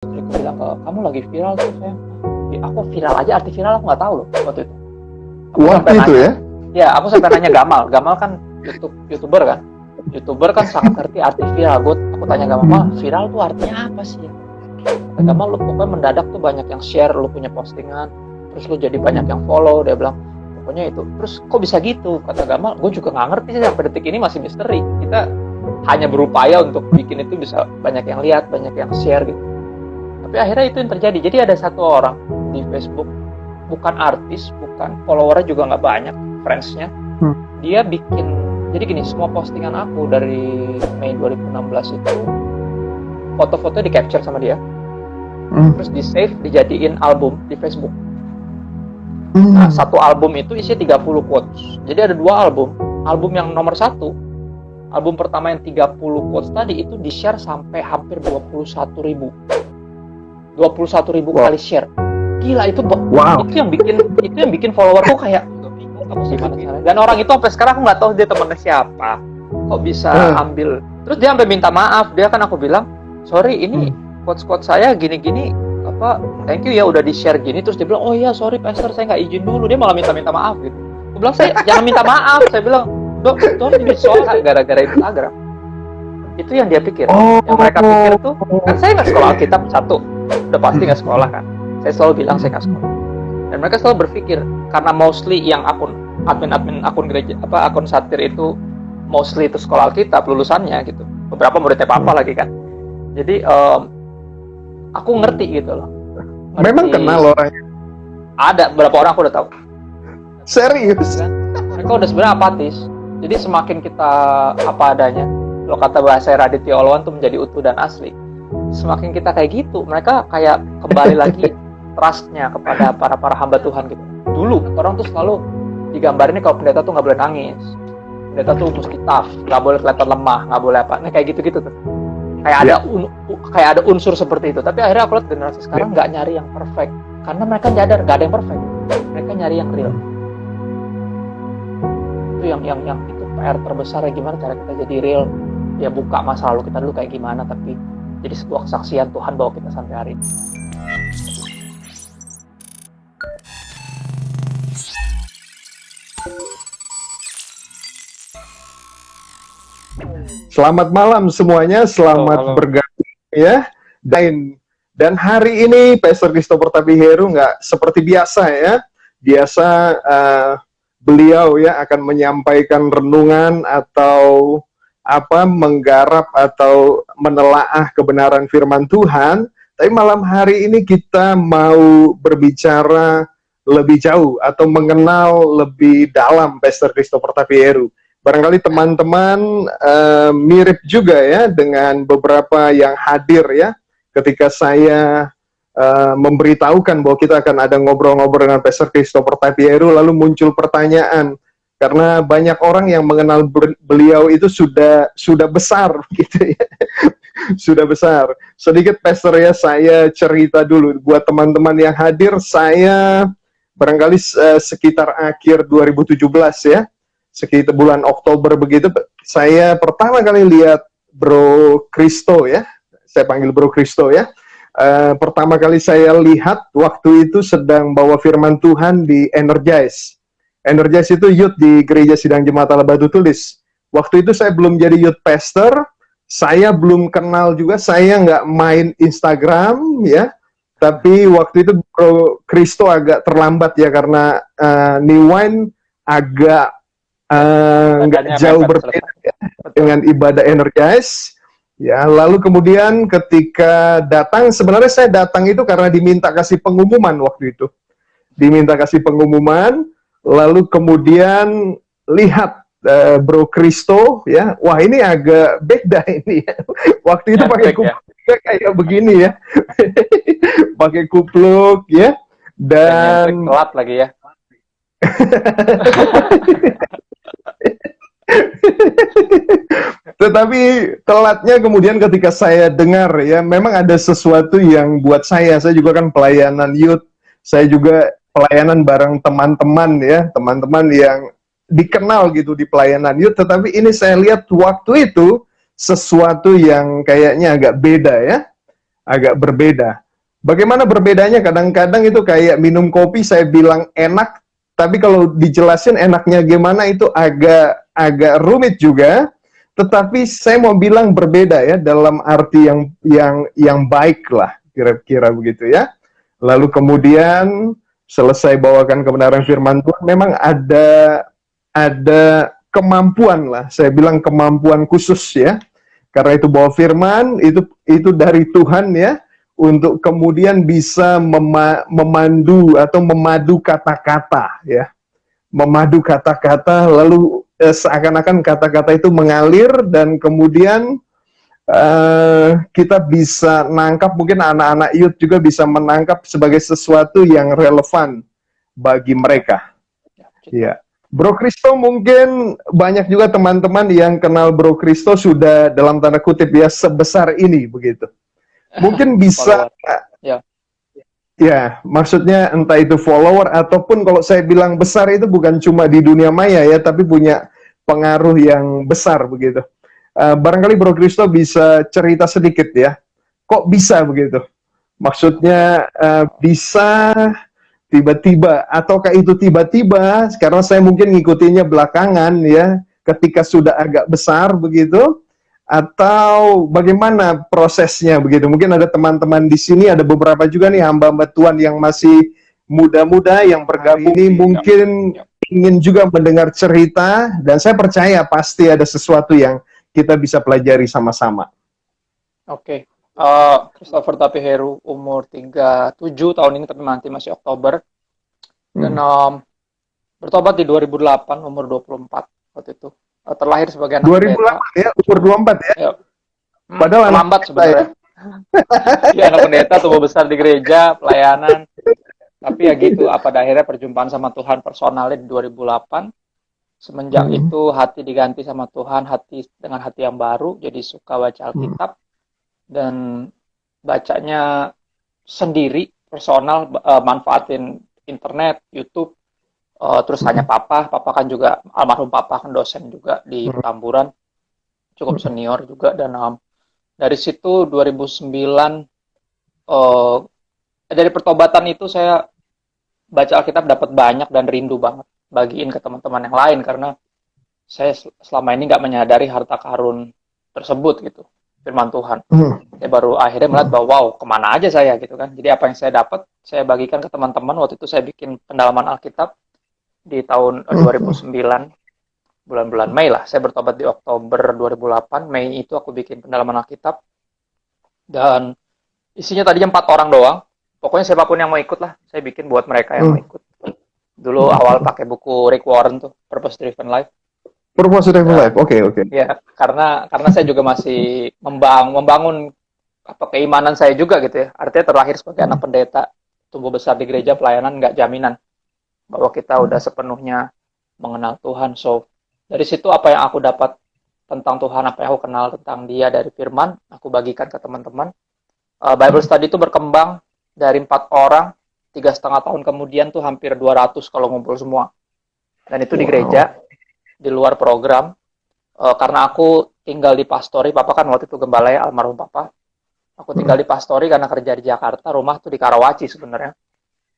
Istriku bilang ke kamu lagi viral tuh sayang. Ya, aku viral aja, arti viral aku nggak tahu loh waktu itu. Aku Waktu itu nanya, ya? ya aku sampai nanya Gamal kan youtuber kan sangat ngerti arti viral. Aku tanya Gamal, mah viral tuh artinya apa sih? Kata Gamal, lu pokoknya mendadak tuh banyak yang share, lu punya postingan, terus lu jadi banyak yang follow. Dia bilang pokoknya itu. Terus kok bisa gitu? Kata Gamal, gue juga nggak ngerti sih, sampai detik ini masih misteri. Kita hanya berupaya untuk bikin itu bisa banyak yang lihat, banyak yang share gitu. Tapi akhirnya itu yang terjadi. Jadi ada satu orang di Facebook, bukan artis, bukan followernya juga nggak banyak, friendsnya. Dia bikin, jadi gini, semua postingan aku dari Mei 2016 itu foto-foto di capture sama dia, terus di save, dijadiin album di Facebook. Nah, satu album itu isinya 30 quotes. Jadi ada dua album. Album yang nomor 1, album pertama yang 30 quotes tadi itu di-share sampai hampir 21.000 Wow. kali share. Gila, itu Wow. itu yang bikin followerku kayak bingung kamu gimana caranya. Dan orang itu sampai sekarang aku nggak tahu dia temannya siapa. Kok bisa ambil. Terus dia sampai minta maaf. Dia kan, aku bilang, "Sorry, ini quotes-quotes saya gini-gini, apa, thank you ya udah di-share gini." Terus dia bilang, "Oh iya, sorry Pastor, saya nggak izin dulu." Dia malah minta maaf gitu. Aku bilang, "Saya jangan minta maaf." Saya bilang, "Don't be sorry gara-gara Instagram." Itu yang dia pikir. Yang mereka pikir tuh, kan saya nggak sekolah Alkitab, satu, udah pasti nggak sekolah kan. Saya selalu bilang saya nggak sekolah. Dan mereka selalu berpikir, karena mostly yang admin akun gereja, akun satir itu mostly itu sekolah Alkitab lulusannya gitu. Beberapa muridnya papa lagi kan. Jadi aku ngerti gitu loh. Ngerti. Memang kenal orangnya? Ada beberapa orang aku udah tahu. Serius? Kan? Mereka udah sebenarnya apatis. Jadi semakin kita apa adanya, kalau kata bahasa Raditya Oloan tuh menjadi utuh dan asli. Semakin kita kayak gitu, mereka kayak kembali lagi trustnya kepada para hamba Tuhan gitu. Dulu orang tuh selalu digambarinnya kalau pendeta tuh nggak boleh nangis, pendeta tuh mesti tough, nggak boleh kelihatan lemah, nggak boleh apa. Nah, kayak gitu tuh. Kayak ada unsur seperti itu. Tapi akhirnya aku lihat generasi sekarang nggak nyari yang perfect, karena mereka nyadar nggak ada yang perfect. Mereka nyari yang real. Itu yang itu PR terbesar ya, gimana cara kita jadi real. Ya buka masa lalu kita dulu kayak gimana, tapi jadi sebuah kesaksian Tuhan bawa kita sampai hari ini. Selamat malam semuanya, selamat bergabung ya. Dan hari ini Pastor Christopher Tabiheru nggak seperti biasa ya. Biasa beliau ya akan menyampaikan renungan atau menggarap atau menelaah kebenaran firman Tuhan. Tapi malam hari ini kita mau berbicara lebih jauh atau mengenal lebih dalam Pastor Christopher Tabiheru. Barangkali teman-teman mirip juga ya dengan beberapa yang hadir ya ketika saya memberitahukan bahwa kita akan ada ngobrol-ngobrol dengan Pastor Christopher Tabiheru, lalu muncul pertanyaan karena banyak orang yang mengenal beliau itu sudah besar gitu ya. Sudah besar. Sedikit Pastor ya, saya cerita dulu buat teman-teman yang hadir. Saya barangkali sekitar akhir 2017 ya, sekitar bulan Oktober begitu, saya pertama kali lihat Bro Kristo ya, saya panggil Bro Kristo ya. Pertama kali saya lihat waktu itu sedang bawa firman Tuhan di Energize. Energize itu youth di Gereja Sidang Jemaat Allah Batu Tulis. Waktu itu saya belum jadi youth pastor, saya belum kenal juga, saya nggak main Instagram ya. Tapi waktu itu Bro Kristo agak terlambat ya, karena New Wine agak nggak jauh berbeda ya, dengan ibadah Energize ya. Lalu kemudian ketika datang, sebenarnya saya datang itu karena diminta kasih pengumuman waktu itu, diminta kasih pengumuman. Lalu kemudian lihat Bro Kristo ya, wah ini agak beda ini ya. Waktu itu pakai kupluk kayak begini ya. Pakai kupluk ya, dan telat lagi ya. Tetapi telatnya kemudian ketika saya dengar ya, memang ada sesuatu yang buat saya juga kan pelayanan youth, saya juga pelayanan bareng teman-teman ya, teman-teman yang dikenal gitu di pelayanan youth. Tetapi ini saya lihat waktu itu sesuatu yang kayaknya agak beda ya. agak berbeda. Bagaimana berbedanya? Kadang-kadang itu kayak minum kopi, saya bilang enak, tapi kalau dijelasin enaknya gimana itu agak rumit juga. Tetapi saya mau bilang berbeda ya, dalam arti yang baik lah, kira-kira begitu ya. Lalu kemudian selesai bawakan kebenaran firman Tuhan, memang ada kemampuan lah, saya bilang kemampuan khusus ya. Karena itu bawa firman itu dari Tuhan ya, untuk kemudian bisa memandu atau memadu kata-kata ya. Memadu kata-kata, lalu seakan-akan kata-kata itu mengalir dan kemudian kita bisa nangkap, mungkin anak-anak youth juga bisa menangkap sebagai sesuatu yang relevan bagi mereka. Ya. Bro Kristo, mungkin banyak juga teman-teman yang kenal Bro Kristo sudah dalam tanda kutip ya sebesar ini begitu. Mungkin bisa ya, maksudnya entah itu follower ataupun kalau saya bilang besar itu bukan cuma di dunia maya ya, tapi punya pengaruh yang besar begitu. Barangkali Bro Kristo bisa cerita sedikit ya, kok bisa begitu? Maksudnya bisa tiba-tiba, ataukah itu tiba-tiba, karena saya mungkin ngikutinnya belakangan ya, ketika sudah agak besar begitu, atau bagaimana prosesnya begitu. Mungkin ada teman-teman di sini, ada beberapa juga nih hamba-hamba Tuhan yang masih muda-muda yang bergabung ini, mungkin ingin juga mendengar cerita, dan saya percaya pasti ada sesuatu yang kita bisa pelajari sama-sama. Oke. Christopher Tapiheru, umur 37 tahun ini, tapi nanti masih Oktober. Dan bertobat di 2008, umur 24 waktu itu. Terlahir sebagai anak 2008 pendeta. Ya, umur 24 ya? Padahal lambat sebenarnya. Iya, anak pendeta, tumbuh besar di gereja, pelayanan. Tapi ya gitu, pada akhirnya perjumpaan sama Tuhan personalnya di 2008. Semenjak itu hati diganti sama Tuhan, dengan hati yang baru, jadi suka baca Alkitab. Dan bacanya sendiri, personal, manfaatin internet, YouTube, terus tanya papa kan juga, almarhum papa kan dosen juga di Petamburan, cukup senior juga, dan dari situ 2009, dari pertobatan itu saya baca Alkitab dapat banyak dan rindu banget, bagiin ke teman-teman yang lain, karena saya selama ini nggak menyadari harta karun tersebut gitu, firman Tuhan. Saya baru akhirnya melihat bahwa wow, kemana aja saya gitu kan. Jadi apa yang saya dapat, saya bagikan ke teman-teman. Waktu itu saya bikin pendalaman Alkitab di tahun 2009, bulan-bulan Mei lah. Saya bertobat di Oktober 2008, Mei itu aku bikin pendalaman Alkitab. Dan isinya tadinya 4 orang doang. Pokoknya siapapun yang mau ikut lah, saya bikin buat mereka yang mau ikut. Dulu awal pakai buku Rick Warren tuh, Purpose Driven Life. Purpose Driven Life, oke. Ya, karena saya juga masih membangun keimanan saya juga gitu ya. Artinya terlahir sebagai anak pendeta, tumbuh besar di gereja, pelayanan nggak jaminan bahwa kita udah sepenuhnya mengenal Tuhan. So, dari situ apa yang aku dapat tentang Tuhan, apa yang aku kenal tentang Dia dari firman, aku bagikan ke teman-teman. Bible study itu berkembang dari 4 orang, 3,5 tahun kemudian tuh hampir 200 kalau ngumpul semua. Dan itu di gereja, di luar program. Karena aku tinggal di Pastori, papa kan waktu itu gembala ya, almarhum papa. Aku tinggal di Pastori karena kerja di Jakarta, rumah tuh di Karawaci sebenarnya.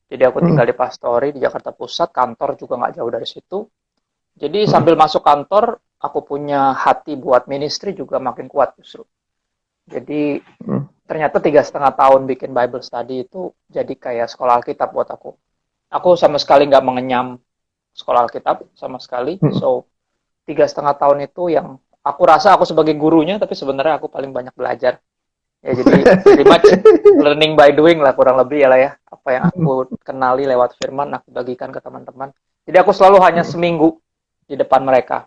Jadi aku tinggal di Pastori, di Jakarta Pusat, kantor juga nggak jauh dari situ. Jadi sambil masuk kantor, aku punya hati buat ministry juga makin kuat justru. Jadi ternyata 3,5 tahun bikin Bible study itu jadi kayak sekolah Alkitab buat aku. Aku sama sekali nggak mengenyam sekolah Alkitab, sama sekali. So, 3,5 tahun itu yang aku rasa aku sebagai gurunya, tapi sebenarnya aku paling banyak belajar. Ya, jadi very much learning by doing lah, kurang lebih ya lah ya. Apa yang aku kenali lewat firman, aku bagikan ke teman-teman. Jadi aku selalu hanya seminggu di depan mereka.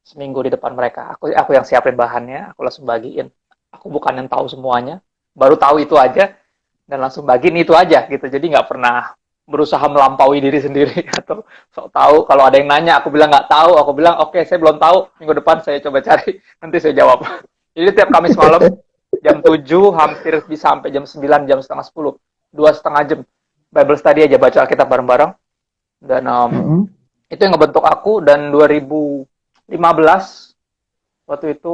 Seminggu di depan mereka. Aku yang siapin bahannya, aku langsung bagiin. Aku bukan yang tahu semuanya, baru tahu itu aja, dan langsung bagiin itu aja gitu. Jadi nggak pernah berusaha melampaui diri sendiri atau sok tahu. Kalau ada yang nanya, aku bilang nggak tahu, aku bilang oke, saya belum tahu, minggu depan saya coba cari, nanti saya jawab. Jadi tiap Kamis malam jam 7 hampir bisa sampai jam 9, jam setengah 10, 2,5 jam Bible study aja, baca Alkitab bareng-bareng. Dan itu yang ngebentuk aku. Dan 2015 waktu itu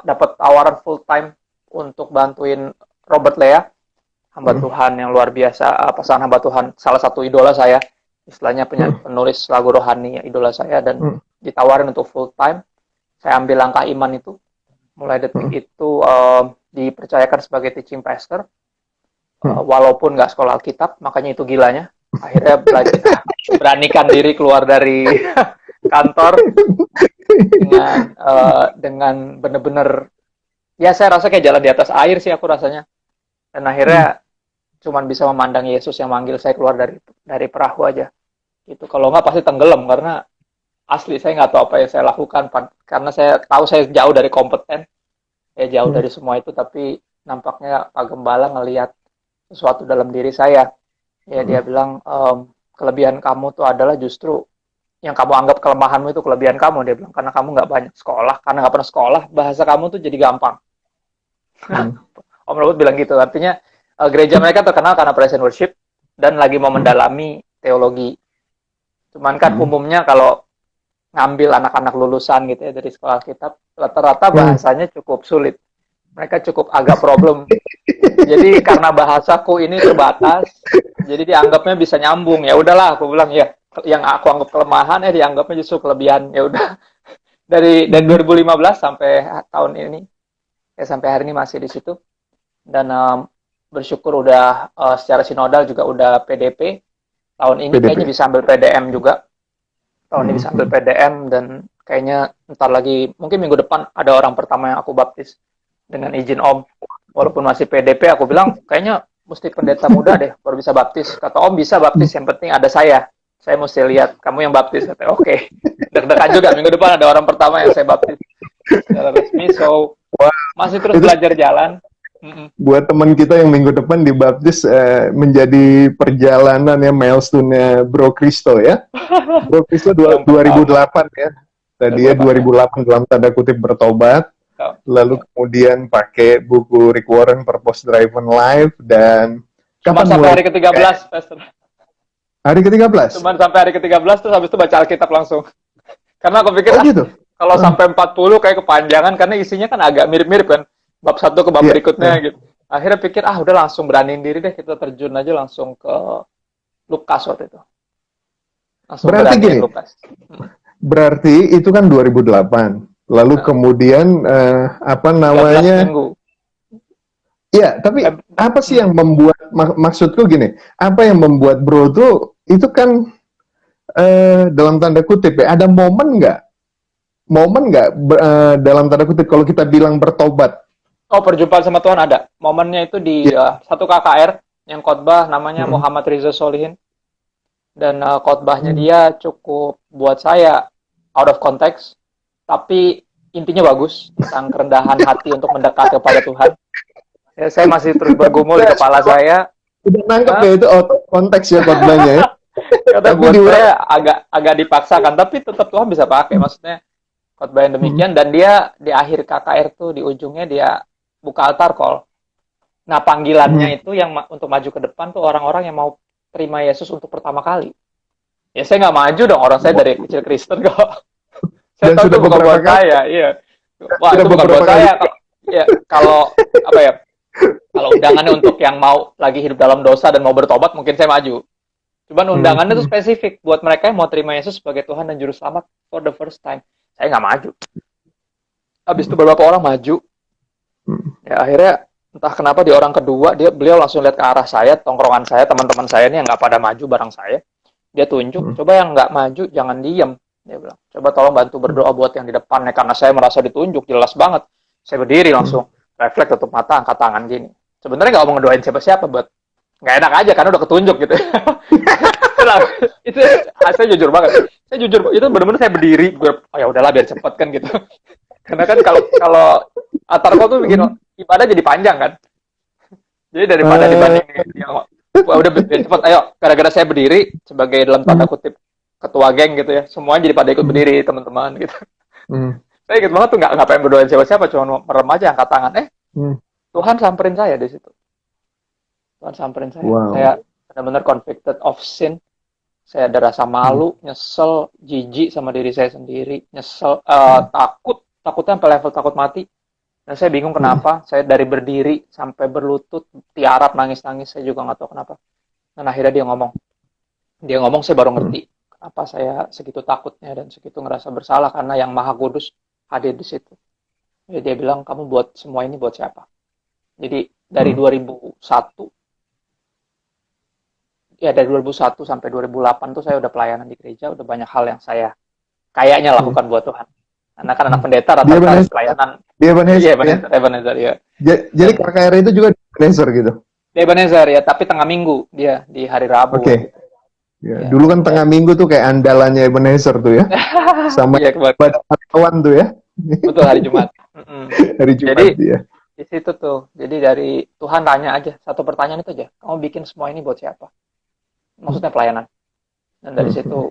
dapat tawaran full time untuk bantuin Robert Lea, hamba Tuhan yang luar biasa, pasangan hamba Tuhan, salah satu idola saya, istilahnya penulis lagu rohani idola saya, dan ditawarin untuk full time. Saya ambil langkah iman itu, mulai detik itu dipercayakan sebagai teaching pastor, walaupun nggak sekolah Alkitab, makanya itu gilanya. Akhirnya belajar, beranikan diri keluar dari kantor dengan bener-bener, ya saya rasa kayak jalan di atas air sih aku rasanya. Dan akhirnya cuman bisa memandang Yesus yang manggil saya keluar dari perahu aja. Itu kalau nggak pasti tenggelam, karena asli saya nggak tahu apa yang saya lakukan, karena saya tahu saya jauh dari kompeten, jauh dari semua itu, tapi nampaknya Pak Gembala ngelihat sesuatu dalam diri saya. Ya dia bilang, kelebihan kamu tuh adalah justru yang kamu anggap kelemahanmu itu kelebihan kamu, dia bilang, karena kamu nggak banyak sekolah, karena nggak pernah sekolah, bahasa kamu tuh jadi gampang. Om Robert bilang gitu, artinya gereja mereka terkenal karena praise and worship dan lagi mau mendalami teologi. Cuman kan umumnya kalau ngambil anak-anak lulusan gitu ya dari sekolah Alkitab, rata-rata bahasanya cukup sulit. Mereka cukup agak problem. Jadi karena bahasaku ini terbatas, jadi dianggapnya bisa nyambung. Ya udahlah, aku bilang ya, yang aku anggap kelemahan dianggapnya justru kelebihan. Ya udah. Dari 2015 sampai tahun ini, ya sampai hari ini masih di situ. Dan bersyukur udah secara sinodal juga udah PDP. Tahun ini kayaknya bisa ambil PDM juga. Tahun ini bisa ambil PDM, dan kayaknya ntar lagi, mungkin minggu depan ada orang pertama yang aku baptis dengan izin Om. Walaupun masih PDP, aku bilang kayaknya mesti pendeta muda deh baru bisa baptis. Kata Om bisa baptis, yang penting ada saya mesti lihat kamu yang baptis. Kata oke. Deg-degan juga, minggu depan ada orang pertama yang saya baptis secara resmi. So masih terus belajar jalan. Buat teman kita yang minggu depan dibaptis, menjadi perjalanan ya, milestone-nya Bro Kristo ya. Bro Kristo 2008 ya. Tadi ya 2008 dalam tanda kutip bertobat. Lalu kemudian pakai buku Rick Warren Purpose Driven Life, dan cuma sampai hari ke-13, Pastor. Hari ke-13? Cuman sampai hari ke-13, terus habis itu baca Alkitab langsung. Karena aku pikir gitu? Kalau sampai 40 kayak kepanjangan, karena isinya kan agak mirip-mirip kan. Bab 1 ke bab berikutnya gitu. Akhirnya pikir, udah langsung beraniin diri deh, kita terjun aja langsung ke Lukas waktu itu. Langsung berarti gini, Lukas. Berarti itu kan 2008. Lalu kemudian, apa namanya? Iya, tapi apa sih yang membuat, maksudku gini, apa yang membuat Bro itu kan, dalam tanda kutip ya, ada momen nggak? Dalam tanda kutip, kalau kita bilang bertobat? Oh, perjumpaan sama Tuhan ada. Momennya itu di satu KKR yang khotbah namanya Muhammad Riza Solihin. Dan khotbahnya dia cukup buat saya out of context, tapi intinya bagus tentang kerendahan hati untuk mendekat kepada Tuhan. Ya, saya masih terus bergumul di kepala saya. Udah nangkep ya itu out of context ya khotbahnya ya. Kata buat saya agak dipaksakan, tapi tetap Tuhan bisa pakai. Maksudnya khotbah yang demikian, dan dia di akhir KKR tuh di ujungnya dia buka altar call. Nah, panggilannya itu yang untuk maju ke depan tuh orang-orang yang mau terima Yesus untuk pertama kali. Ya saya nggak maju dong, orang saya dari kecil Kristen kok. Saya tahu itu bukan buat saya, iya. Wah, itu bukan buat saya. Ya, kalau apa ya? Kalau undangannya untuk yang mau lagi hidup dalam dosa dan mau bertobat, mungkin saya maju. Cuman undangannya tuh spesifik buat mereka yang mau terima Yesus sebagai Tuhan dan Juru Selamat for the first time. Saya nggak maju. Habis itu beberapa orang maju. Ya akhirnya entah kenapa di orang kedua beliau langsung lihat ke arah saya, tongkrongan saya, teman-teman saya ini yang nggak pada maju bareng saya. Dia tunjuk, coba yang nggak maju jangan diem. Dia bilang, coba tolong bantu berdoa buat yang di depan. Karena saya merasa ditunjuk, jelas banget. Saya berdiri langsung, refleks, tutup mata, angkat tangan gini. Sebenarnya nggak mau ngedoain siapa-siapa, buat nggak enak aja karena udah ketunjuk gitu. Itu saya jujur banget. Saya jujur, itu benar-benar saya berdiri, oh ya udahlah biar cepet kan gitu. Karena kan kalau altar call tuh bikin ibadah jadi panjang kan. Jadi daripada dibanding yang udah biar cepet, ayo, gara-gara saya berdiri sebagai dalam tanda kutip ketua geng gitu ya, semuanya jadi pada ikut berdiri teman-teman gitu. Saya ingat banget tuh nggak pengen berdoa siapa-siapa, cuma merem aja angkat tangan. Tuhan samperin saya di situ. Tuhan samperin saya. Wow. Saya benar-benar convicted of sin. Saya ada rasa malu, nyesel, jijik sama diri saya sendiri, nyesel, takutnya sampai level takut mati. Dan saya bingung kenapa, saya dari berdiri sampai berlutut, tiarap, nangis-nangis, saya juga nggak tahu kenapa. Dan akhirnya dia ngomong saya baru ngerti kenapa saya segitu takutnya dan segitu ngerasa bersalah karena yang Maha Kudus hadir di situ. Jadi dia bilang, kamu buat semua ini buat siapa? Jadi dari 2001, ya dari 2001 sampai 2008 tuh saya udah pelayanan di gereja, udah banyak hal yang saya kayaknya lakukan buat Tuhan. Karena kan anak pendeta rata-rata harus pelayanan. Dia Ebenezer, iya, Ebenezer, ya. Jadi KKR itu juga di Ebenezer gitu? Di Ebenezer, ya, tapi tengah minggu dia, di hari Rabu. Oke. Ya, dulu kan tengah minggu tuh kayak andalannya Ebenezer tuh ya. Sama kawan tuh ya. Betul, hari Jumat. Hari Jumat. Jadi, ya. Di situ tuh. Jadi dari Tuhan tanya aja, satu pertanyaan itu aja. Kamu bikin semua ini buat siapa? Maksudnya pelayanan. Dan dari situ,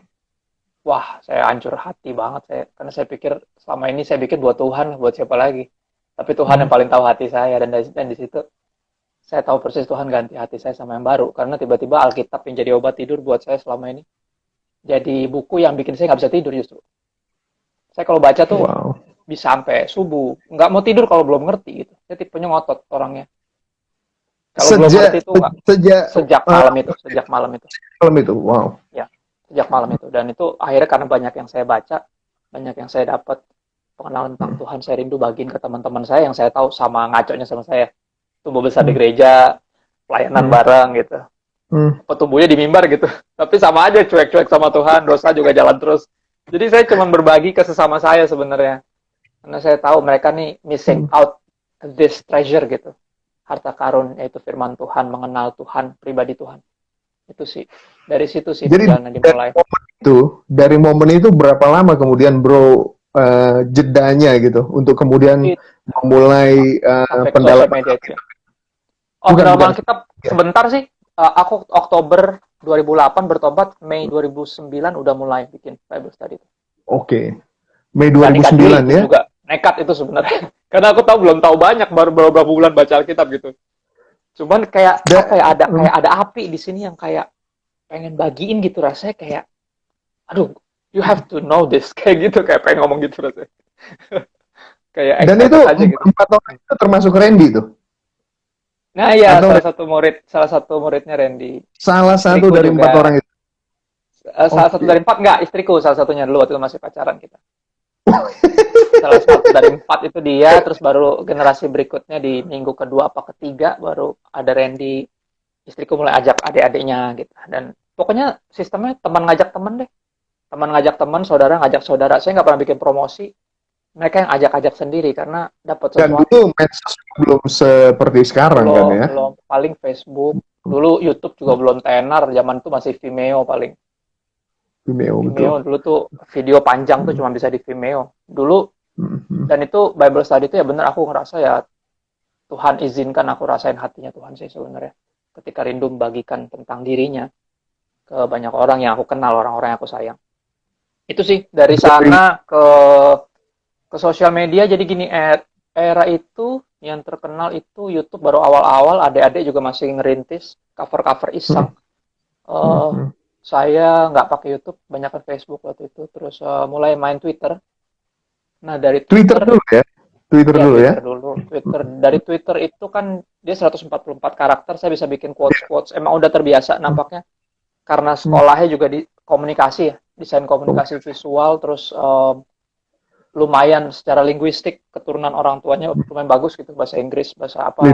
wah, saya hancur hati banget. Karena saya pikir, selama ini saya bikin buat Tuhan, buat siapa lagi. Tapi Tuhan yang paling tahu hati saya. Dan di situ, saya tahu persis Tuhan ganti hati saya sama yang baru. Karena tiba-tiba Alkitab yang jadi obat tidur buat saya selama ini. Jadi buku yang bikin saya nggak bisa tidur justru. Saya kalau baca tuh bisa sampai subuh. Nggak mau tidur kalau belum ngerti gitu. Saya tipenya ngotot orangnya. Kalau belum ngerti itu sejak malam itu. Malam itu, wow. Ya, sejak malam itu. Dan itu akhirnya karena banyak yang saya baca, banyak yang saya dapat pengenalan tentang Tuhan, saya rindu bagiin ke teman-teman saya yang saya tahu sama ngaconya sama saya. Tumbuh besar di gereja, pelayanan bareng gitu. Tumbuhnya di mimbar gitu. Tapi sama aja cuek-cuek sama Tuhan, dosa juga jalan terus. Jadi saya cuma berbagi ke sesama saya sebenarnya. Karena saya tahu mereka nih missing out this treasure gitu. Harta karun, yaitu firman Tuhan, mengenal Tuhan, pribadi Tuhan. Itu sih. Dari situ sih perjalanan dimulai. Dari momen itu berapa lama kemudian bro jedanya gitu untuk kemudian memulai pendalaman media. Pendalaman kita sebentar sih. Aku Oktober 2008 bertobat, Mei 2009 udah mulai bikin Bible study itu. Oke. Mei 2009 ya. Juga nekat itu sebenarnya. Karena aku belum tahu banyak, baru beberapa bulan baca Alkitab gitu. Cuman kayak ada api di sini yang kayak pengen bagiin gitu, rasanya kayak aduh, you have to know this, kayak gitu, kayak pengen ngomong gitu rasanya. Kayak dan itu aja gitu. 4 orang itu termasuk Randy tuh. Nah iya, salah satu muridnya Randy. Salah satu dari juga. 4 orang itu. Salah satu dari 4 enggak, istriku salah satunya dulu waktu itu masih pacaran kita. Salah satu dari 4 itu dia, terus baru generasi berikutnya di minggu kedua apa ketiga baru ada Randy. Istriku mulai ajak adik-adiknya gitu. Dan pokoknya sistemnya teman ngajak teman deh. Teman ngajak teman, saudara ngajak saudara. Saya nggak pernah bikin promosi. Mereka yang ajak-ajak sendiri karena dapat sesuatu. Dan dulu medsos belum seperti sekarang kan ya? Belum, paling Facebook. Dulu YouTube juga belum tenar, zaman itu masih Vimeo paling. Vimeo dulu tuh video panjang tuh cuma bisa di Vimeo. Dulu, dan itu Bible study itu ya bener aku ngerasa ya Tuhan izinkan aku rasain hatinya Tuhan sih sebenarnya. Ketika rindu membagikan tentang dirinya ke banyak orang yang aku kenal, orang-orang yang aku sayang. Itu sih, dari sana ke sosial media. Jadi gini, era itu yang terkenal itu YouTube baru awal-awal, adik-adik juga masih ngerintis cover-cover iseng. Saya nggak pakai YouTube, banyak kan Facebook waktu itu. Terus mulai main Twitter. Nah dari Twitter dulu ya? Twitter dulu. Dari Twitter itu kan dia 144 karakter, saya bisa bikin quotes-quotes. Emang udah terbiasa nampaknya. Karena sekolahnya juga di komunikasi ya, desain komunikasi visual, terus lumayan secara linguistik, keturunan orang tuanya lumayan bagus gitu, bahasa Inggris, bahasa apa,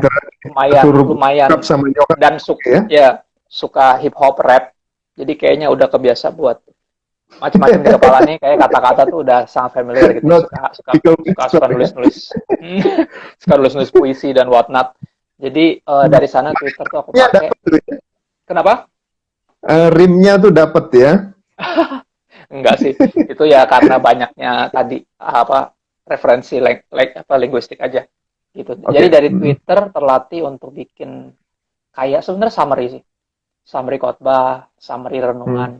lumayan. Dan suka hip hop, rap. Jadi kayaknya udah kebiasa buat macam-macam di kepala nih, kayak kata-kata tuh udah sangat familiar gitu. Suka nulis puisi dan whatnot. Jadi dari sana Twitter tuh aku pakai. Kenapa? Rimnya tuh dapet ya? Enggak sih, itu ya karena banyaknya tadi referensi linguistik aja gitu. Jadi dari Twitter terlatih untuk bikin kayak sebenarnya summary khotbah, summary renungan.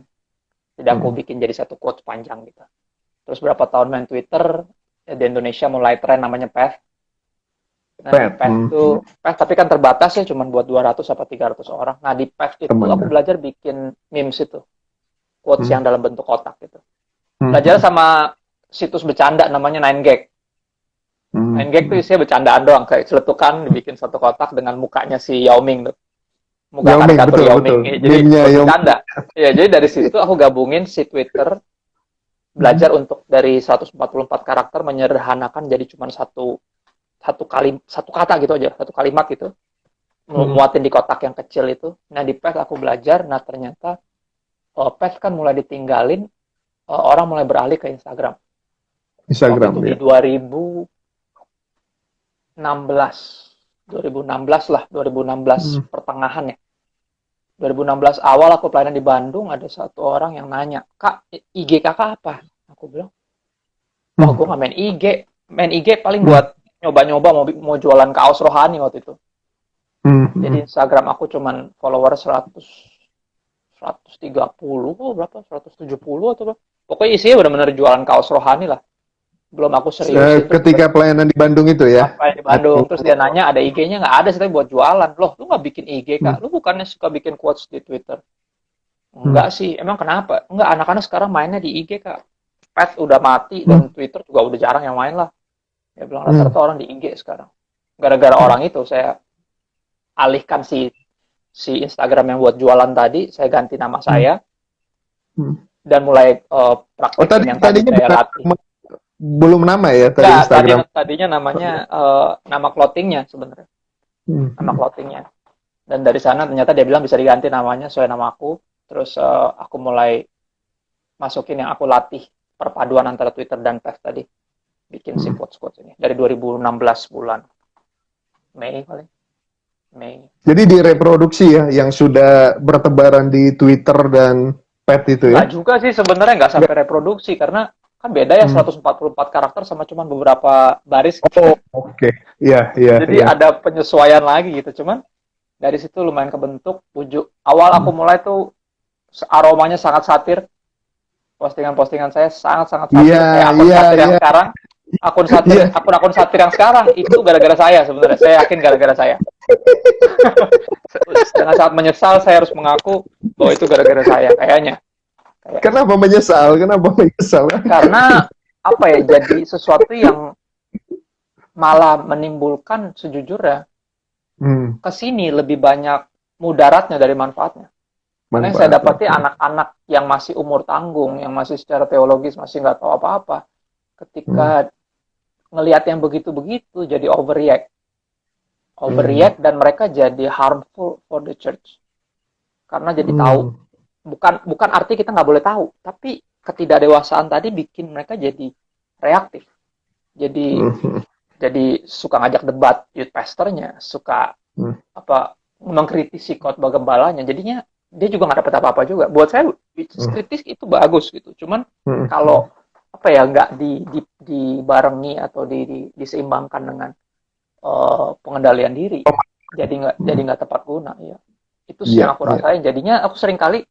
Jadi aku bikin jadi satu quotes panjang gitu. Terus berapa tahun main Twitter, di Indonesia mulai tren namanya Path. Nah, Path tapi kan terbatas ya, cuma buat 200 atau 300 orang. Nah, di Path itu aku belajar bikin memes itu. Quotes yang dalam bentuk kotak gitu. Belajar sama situs bercanda namanya 9gag. 9gag tuh isinya bercandaan doang, kayak celetukan dibikin satu kotak dengan mukanya si Yao Ming tuh. Muka Yao Ming, karikatur betul, Yao betul. Ming. Jadi Meme-nya Yao Ming. bercanda. Ya, jadi dari situ aku gabungin si Twitter, belajar untuk dari 144 karakter menyederhanakan jadi cuma satu kata gitu aja, satu kalimat gitu. Muatin di kotak yang kecil itu. Nah, di Path aku belajar, nah ternyata Path kan mulai ditinggalin, orang mulai beralih ke Instagram. Instagram, waktu itu ya. Di 2016 lah, 2016 pertengahan ya. 2016 awal aku pelayanan di Bandung, ada satu orang yang nanya, "Kak, IG kakak apa?" Aku bilang, "Oh, gue nggak main IG. Main IG paling buat nyoba-nyoba mau jualan kaos rohani waktu itu." Jadi Instagram aku cuman follower 130 berapa? 170 atau berapa? Pokoknya isinya benar-benar jualan kaos rohani lah. Belum aku serius. Ketika pelayanan di Bandung itu ya? Pelayanan di Bandung. Terus dia nanya, ada IG-nya nggak? Ada sih, tapi buat jualan. Loh, lu nggak bikin IG, Kak? Lu bukannya suka bikin quotes di Twitter? Enggak sih. Emang kenapa? Enggak, anak-anak sekarang mainnya di IG, Kak. Path udah mati, dan Twitter juga udah jarang yang main lah. Dia bilang, rata-rata orang di IG sekarang. Gara-gara orang itu, saya alihkan si Instagram yang buat jualan tadi, saya ganti nama saya, dan mulai praktekin yang tadi saya latih. Belum nama ya tadi Instagram? Tadinya namanya nama clothingnya sebenarnya. Nama clothingnya. Dan dari sana ternyata dia bilang bisa diganti namanya sesuai nama aku. Terus aku mulai masukin yang aku latih, perpaduan antara Twitter dan Path tadi. Bikin si quotes-quotes ini. Dari 2016 bulan Mei paling. Mei. Jadi direproduksi ya, yang sudah bertebaran di Twitter dan Path itu ya? Nggak juga sih sebenarnya, nggak sampai reproduksi, karena kan beda ya 144 karakter sama cuma beberapa baris. Oh, oke. Iya. Jadi ada penyesuaian lagi gitu. Cuman dari situ lumayan kebentuk. Awal aku mulai tuh aromanya sangat satir. Postingan-postingan saya sangat-sangat satir. Kayak akun satir yang sekarang. Akun satir yang sekarang itu gara-gara saya sebenarnya. Saya yakin gara-gara saya. Dengan sangat menyesal saya harus mengaku bahwa itu gara-gara saya kayaknya. Kenapa menyesal? Karena apa ya, jadi sesuatu yang malah menimbulkan sejujurnya kesini lebih banyak mudaratnya dari manfaatnya. Karena yang saya dapati anak-anak yang masih umur tanggung, yang masih secara teologis masih nggak tahu apa-apa, ketika ngelihat yang begitu-begitu jadi overreact dan mereka jadi harmful for the church. Karena jadi tahu. Bukan arti kita nggak boleh tahu, tapi ketidakdewasaan tadi bikin mereka jadi reaktif. Jadi suka ngajak debat youth pastornya, suka mengkritisi khotbah gembalanya. Jadinya dia juga nggak dapat apa-apa juga. Buat saya kritis itu bagus gitu. Cuman kalau nggak dibarengi atau diseimbangkan dengan pengendalian diri, jadi nggak tepat guna. Ya. Itu sih yang aku rasain. Jadinya aku sering kali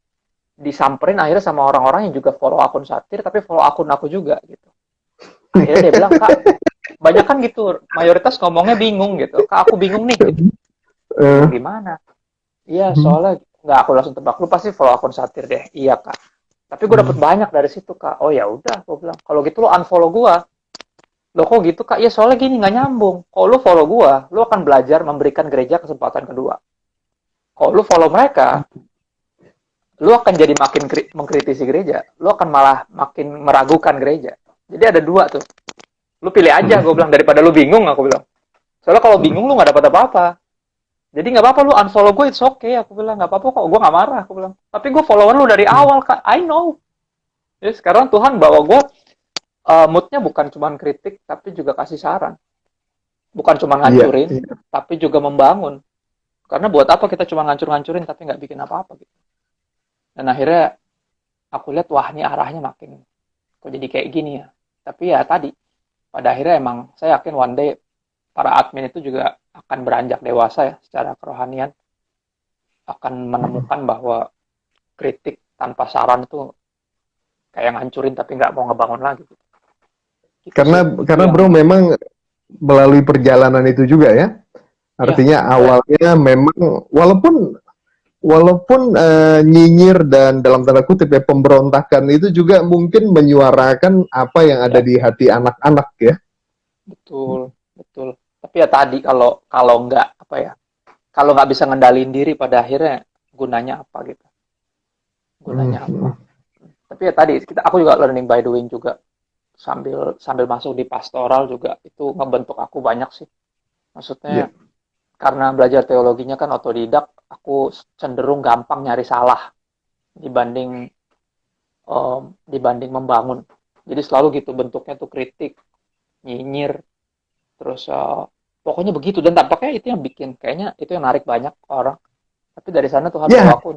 disamperin akhirnya sama orang-orang yang juga follow akun satir, tapi follow akun aku juga gitu. Akhirnya dia bilang, "Kak, banyak kan gitu, mayoritas ngomongnya bingung gitu. Kak, aku bingung nih gitu." Gimana? Iya, soalnya nggak, aku langsung tebak, lu pasti follow akun satir deh. Iya, Kak. Tapi gue dapet banyak dari situ, Kak. Oh ya udah, aku bilang, kalau gitu lu unfollow gue. Lo kok gitu, Kak? Ya soalnya gini, nggak nyambung. Kalau lu follow gue, lu akan belajar memberikan gereja kesempatan kedua. Kalau lu follow mereka, lu akan jadi makin mengkritisi gereja. Lu akan malah makin meragukan gereja. Jadi ada dua tuh. Lu pilih aja, gue bilang, daripada lu bingung, aku bilang. Soalnya kalau bingung lu nggak dapat apa-apa. Jadi nggak apa-apa lu unfollow gue, it's okay. Aku bilang, nggak apa-apa kok, gue nggak marah. Aku bilang, tapi gue follower lu dari awal, Kak. I know. Jadi sekarang Tuhan bawa gue, moodnya bukan cuma kritik, tapi juga kasih saran. Bukan cuma ngancurin, tapi juga membangun. Karena buat apa kita cuma ngancur-ngancurin, tapi nggak bikin apa-apa gitu. Dan akhirnya aku lihat, wah ini arahnya makin kok jadi kayak gini ya. Tapi ya tadi, pada akhirnya emang saya yakin one day para admin itu juga akan beranjak dewasa ya secara kerohanian. Akan menemukan bahwa kritik tanpa saran itu kayak ngancurin tapi nggak mau ngebangun lagi. Gitu. Karena bro memang melalui perjalanan itu juga ya. Artinya awalnya memang walaupun nyinyir dan dalam tanda kutip ya pemberontakan itu juga mungkin menyuarakan apa yang ada di hati anak-anak ya. betul, betul. Tapi ya tadi kalau kalau nggak apa ya, kalau nggak bisa ngendalin diri pada akhirnya gunanya apa gitu? Hmm, Gunanya hmm. apa? Tapi ya tadi aku juga learning by doing juga sambil sambil masuk di pastoral juga itu ngebentuk aku banyak sih. Ya. Maksudnya karena belajar teologinya kan otodidak, aku cenderung gampang nyari salah dibanding dibanding membangun. Jadi selalu gitu bentuknya tuh kritik, nyinyir, terus pokoknya begitu dan tampaknya itu yang bikin kayaknya itu yang narik banyak orang. Tapi dari sana Tuhan Ya. bawa aku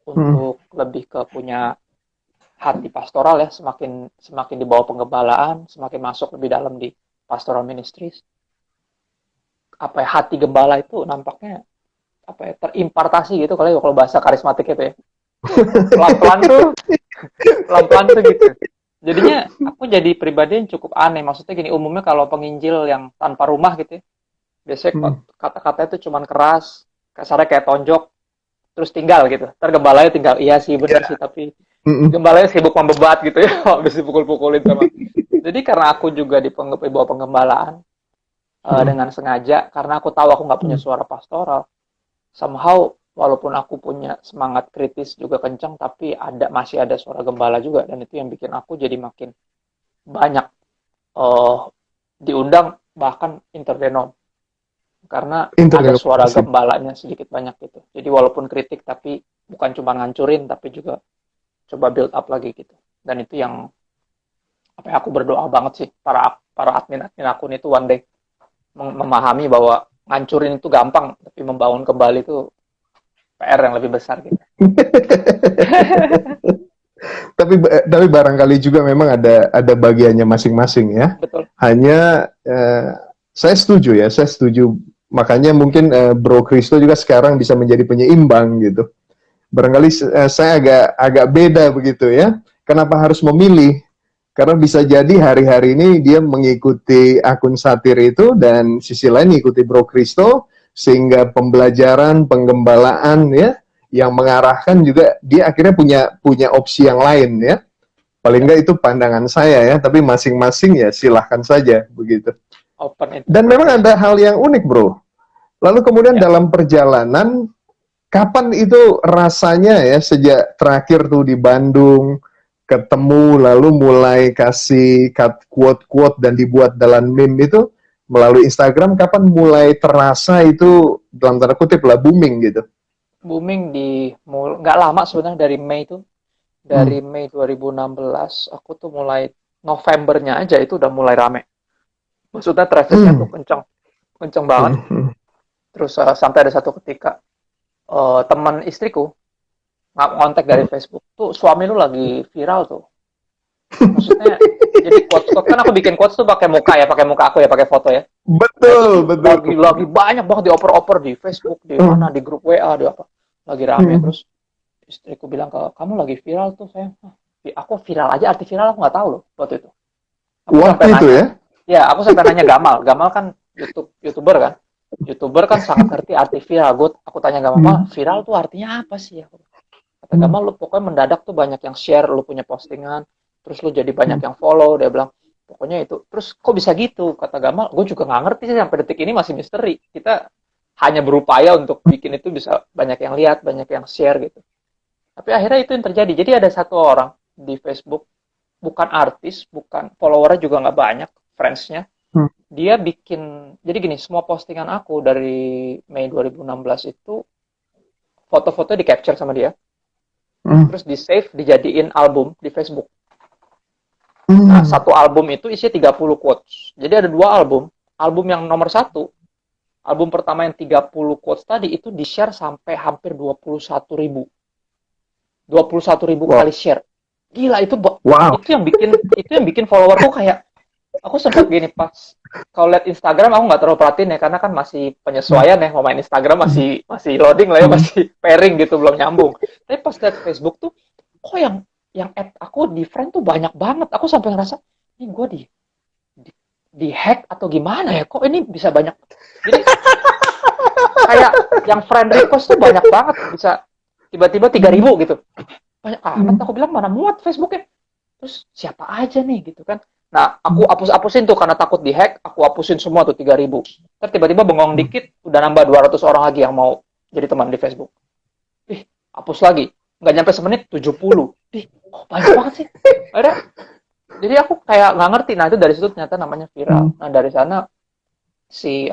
Hmm. untuk lebih ke punya hati pastoral ya, semakin semakin di bawah penggembalaan, semakin masuk lebih dalam di pastoral ministries. Apa ya hati gembala itu nampaknya apa ya terimpartasi gitu kalau bahasa karismatik itu ya. Pelan-pelan tuh, pelan-pelan tuh gitu. Jadinya aku jadi pribadi yang cukup aneh. Maksudnya gini, umumnya kalau penginjil yang tanpa rumah gitu ya, biasanya Hmm. kata-katanya itu cuman keras, kasarnya kayak tonjok, terus tinggal gitu. Ntar gembalanya tinggal, iya sih Ya. bener sih, tapi Hmm. gembalanya sibuk membebat gitu ya, habis dipukul-pukulin sama. Jadi karena aku juga di bawah penggembalaan, Hmm. dengan sengaja, karena aku tahu aku nggak punya Hmm. suara pastoral, somehow walaupun aku punya semangat kritis juga kencang, tapi masih ada suara gembala juga, dan itu yang bikin aku jadi makin banyak uh, diundang bahkan interdenom karena ada suara Interdenominasi. gembalanya sedikit banyak gitu. Jadi walaupun kritik tapi bukan cuma ngancurin tapi juga coba build up lagi gitu. Dan itu yang apa ya, aku berdoa banget sih para para admin akun itu one day memahami bahwa ngancurin itu gampang tapi membangun kembali itu PR yang lebih besar gitu. Tapi barangkali juga memang ada bagiannya masing-masing ya. Betul. Hanya saya setuju ya, saya setuju. Makanya mungkin Bro Kristo juga sekarang bisa menjadi penyeimbang gitu. Barangkali saya agak beda begitu ya. Kenapa harus memilih? Karena bisa jadi hari-hari ini dia mengikuti akun satir itu dan sisi lain mengikuti Bro Kristo sehingga pembelajaran, penggembalaan ya yang mengarahkan juga dia akhirnya punya opsi yang lain ya. Paling Ya, enggak itu pandangan saya ya, tapi masing-masing ya silahkan saja begitu. open Dan memang interpretation. ada hal yang unik bro. Lalu kemudian Ya, dalam perjalanan, kapan itu rasanya ya sejak terakhir tuh di Bandung, ketemu lalu mulai kasih quote-quote dan dibuat dalam meme itu melalui Instagram, kapan mulai terasa itu dalam tanda kutip lah booming gitu? booming nggak lama sebenarnya dari Mei itu. Hmm. Dari Mei 2016 aku tuh mulai Novembernya aja itu udah mulai rame. Maksudnya trafficnya tuh Hmm. kenceng, kenceng banget. Hmm. Terus sampai ada satu ketika teman istriku ngontek dari Hmm. Facebook tuh suami lu lagi viral tuh. Maksudnya jadi quotes kan aku bikin quotes tuh pakai muka ya, pakai muka aku ya, pakai foto ya. Nah itu Betul, tuh betul. lagi banyak banget dioper-oper di Facebook, di mana Hmm. di grup WA, di apa, lagi rame. Hmm. Terus istriku bilang ke kamu lagi viral tuh sayang. Aku viral aja, arti viral aku nggak tahu loh waktu itu. Aku sampai Waktu itu nanya, ya? ya aku sampai nanya Gamal kan youtuber kan, youtuber kan sangat ngerti arti viral. Aku tanya Gamal, Hmm. viral tuh artinya apa sih? Kata Hmm. Gamal, lu pokoknya mendadak tuh banyak yang share, lu punya postingan, terus lu jadi banyak Hmm. yang follow. Dia bilang, pokoknya itu. Terus kok bisa gitu? Kata Gamal, gue juga nggak ngerti sih sampai detik ini masih misteri. Kita hanya berupaya untuk bikin itu bisa banyak yang lihat, banyak yang share gitu. Tapi akhirnya itu yang terjadi. Jadi ada satu orang di Facebook, bukan artis, bukan followernya juga nggak banyak, friendsnya. Hmm. Dia bikin, jadi gini, semua postingan aku dari Mei 2016 itu, foto-foto di capture sama dia, Hmm. terus di save, dijadiin album di Facebook. Nah, Hmm. satu album itu isinya 30 quotes. Jadi ada dua album. Album yang nomor satu, album pertama yang 30 quotes tadi itu di-share sampai hampir 21.000. 21.000 Wow. kali share. Gila Wow. itu yang bikin followerku kayak aku sempat gini pas kalau lihat Instagram aku nggak terlalu perhatiin ya karena kan masih Hmm. penyesuaian ya mau main Instagram Hmm. masih loading lah ya Hmm. masih pairing gitu belum nyambung. Tapi pas lihat Facebook tuh kok yang add aku di friend tuh banyak banget. Aku sampai ngerasa ini gue di hack atau gimana ya? Kok ini bisa banyak? Jadi kayak yang friend request tuh banyak banget bisa tiba-tiba 3.000 gitu. Banyak amat Hmm. aku bilang mana muat Facebooknya. Terus siapa aja nih gitu kan? Nah, aku hapus-hapusin tuh karena takut dihack, aku hapusin semua tuh 3.000. Terus tiba-tiba bengong dikit, udah nambah 200 orang lagi yang mau jadi teman di Facebook. Ih, hapus lagi. Nggak nyampe semenit, 70. Ih, kok banyak banget sih? Akhirnya, jadi aku kayak nggak ngerti. Nah, itu dari situ ternyata namanya viral. Nah, dari sana si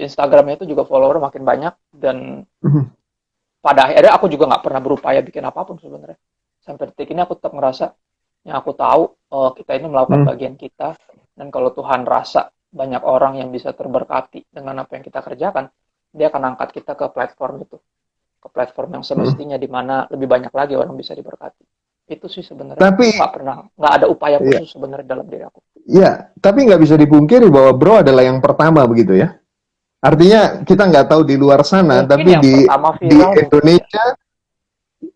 Instagramnya itu juga follower makin banyak. Dan pada akhirnya aku juga nggak pernah berupaya bikin apapun sebenarnya. Sampai detik ini aku tetap ngerasa, yang aku tahu, kita ini melakukan bagian kita, dan kalau Tuhan rasa banyak orang yang bisa terberkati dengan apa yang kita kerjakan, dia akan angkat kita ke platform itu, ke platform yang semestinya di mana lebih banyak lagi orang bisa diberkati. Itu sih sebenarnya. Tapi nggak ada upaya khusus sebenarnya dalam diri aku. ya, tapi nggak bisa dipungkiri bahwa bro adalah yang pertama begitu ya. Artinya kita nggak tahu di luar sana, Mungkin tapi yang pertama di viral Indonesia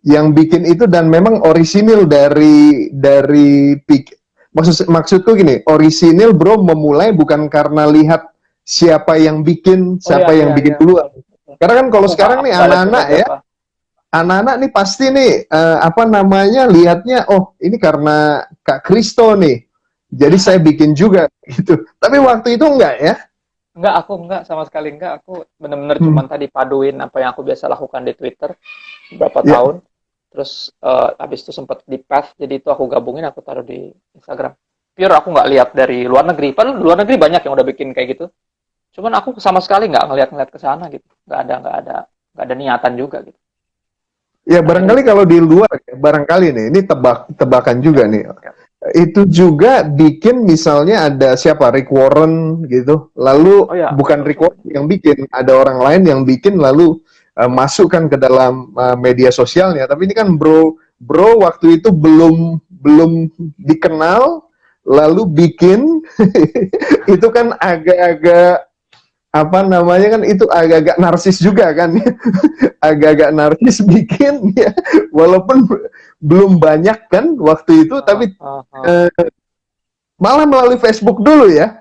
yang bikin itu, dan memang orisinil dari maksudku gini, orisinil bro memulai bukan karena lihat siapa yang bikin, siapa yang bikin duluan. Karena kan kalau sekarang nih anak-anak ya, anak-anak nih pasti nih apa namanya, lihatnya, oh ini karena Kak Kristo nih, jadi saya bikin juga gitu. Tapi waktu itu enggak ya? Enggak, sama sekali enggak. Aku benar-benar cuman tadi paduin apa yang aku biasa lakukan di Twitter beberapa tahun. Terus habis itu sempat di path, jadi itu aku gabungin, aku taruh di Instagram. Pure aku nggak lihat dari luar negeri. Padahal luar negeri banyak yang udah bikin kayak gitu. Cuman aku sama sekali nggak ngeliat ke sana gitu. Nggak ada niatan juga gitu. Ya barangkali kalau di luar, barangkali nih, ini tebakan juga nih. Itu juga bikin, misalnya ada siapa, Rick Warren gitu, lalu bukan Rick Warren yang bikin, ada orang lain yang bikin lalu masukkan ke dalam media sosialnya. Tapi ini kan bro waktu itu belum dikenal, lalu bikin itu kan agak-agak apa namanya, kan itu agak-agak narsis juga kan. Agak-agak narsis bikin ya, walaupun belum banyak kan waktu itu, tapi malah melalui Facebook dulu ya.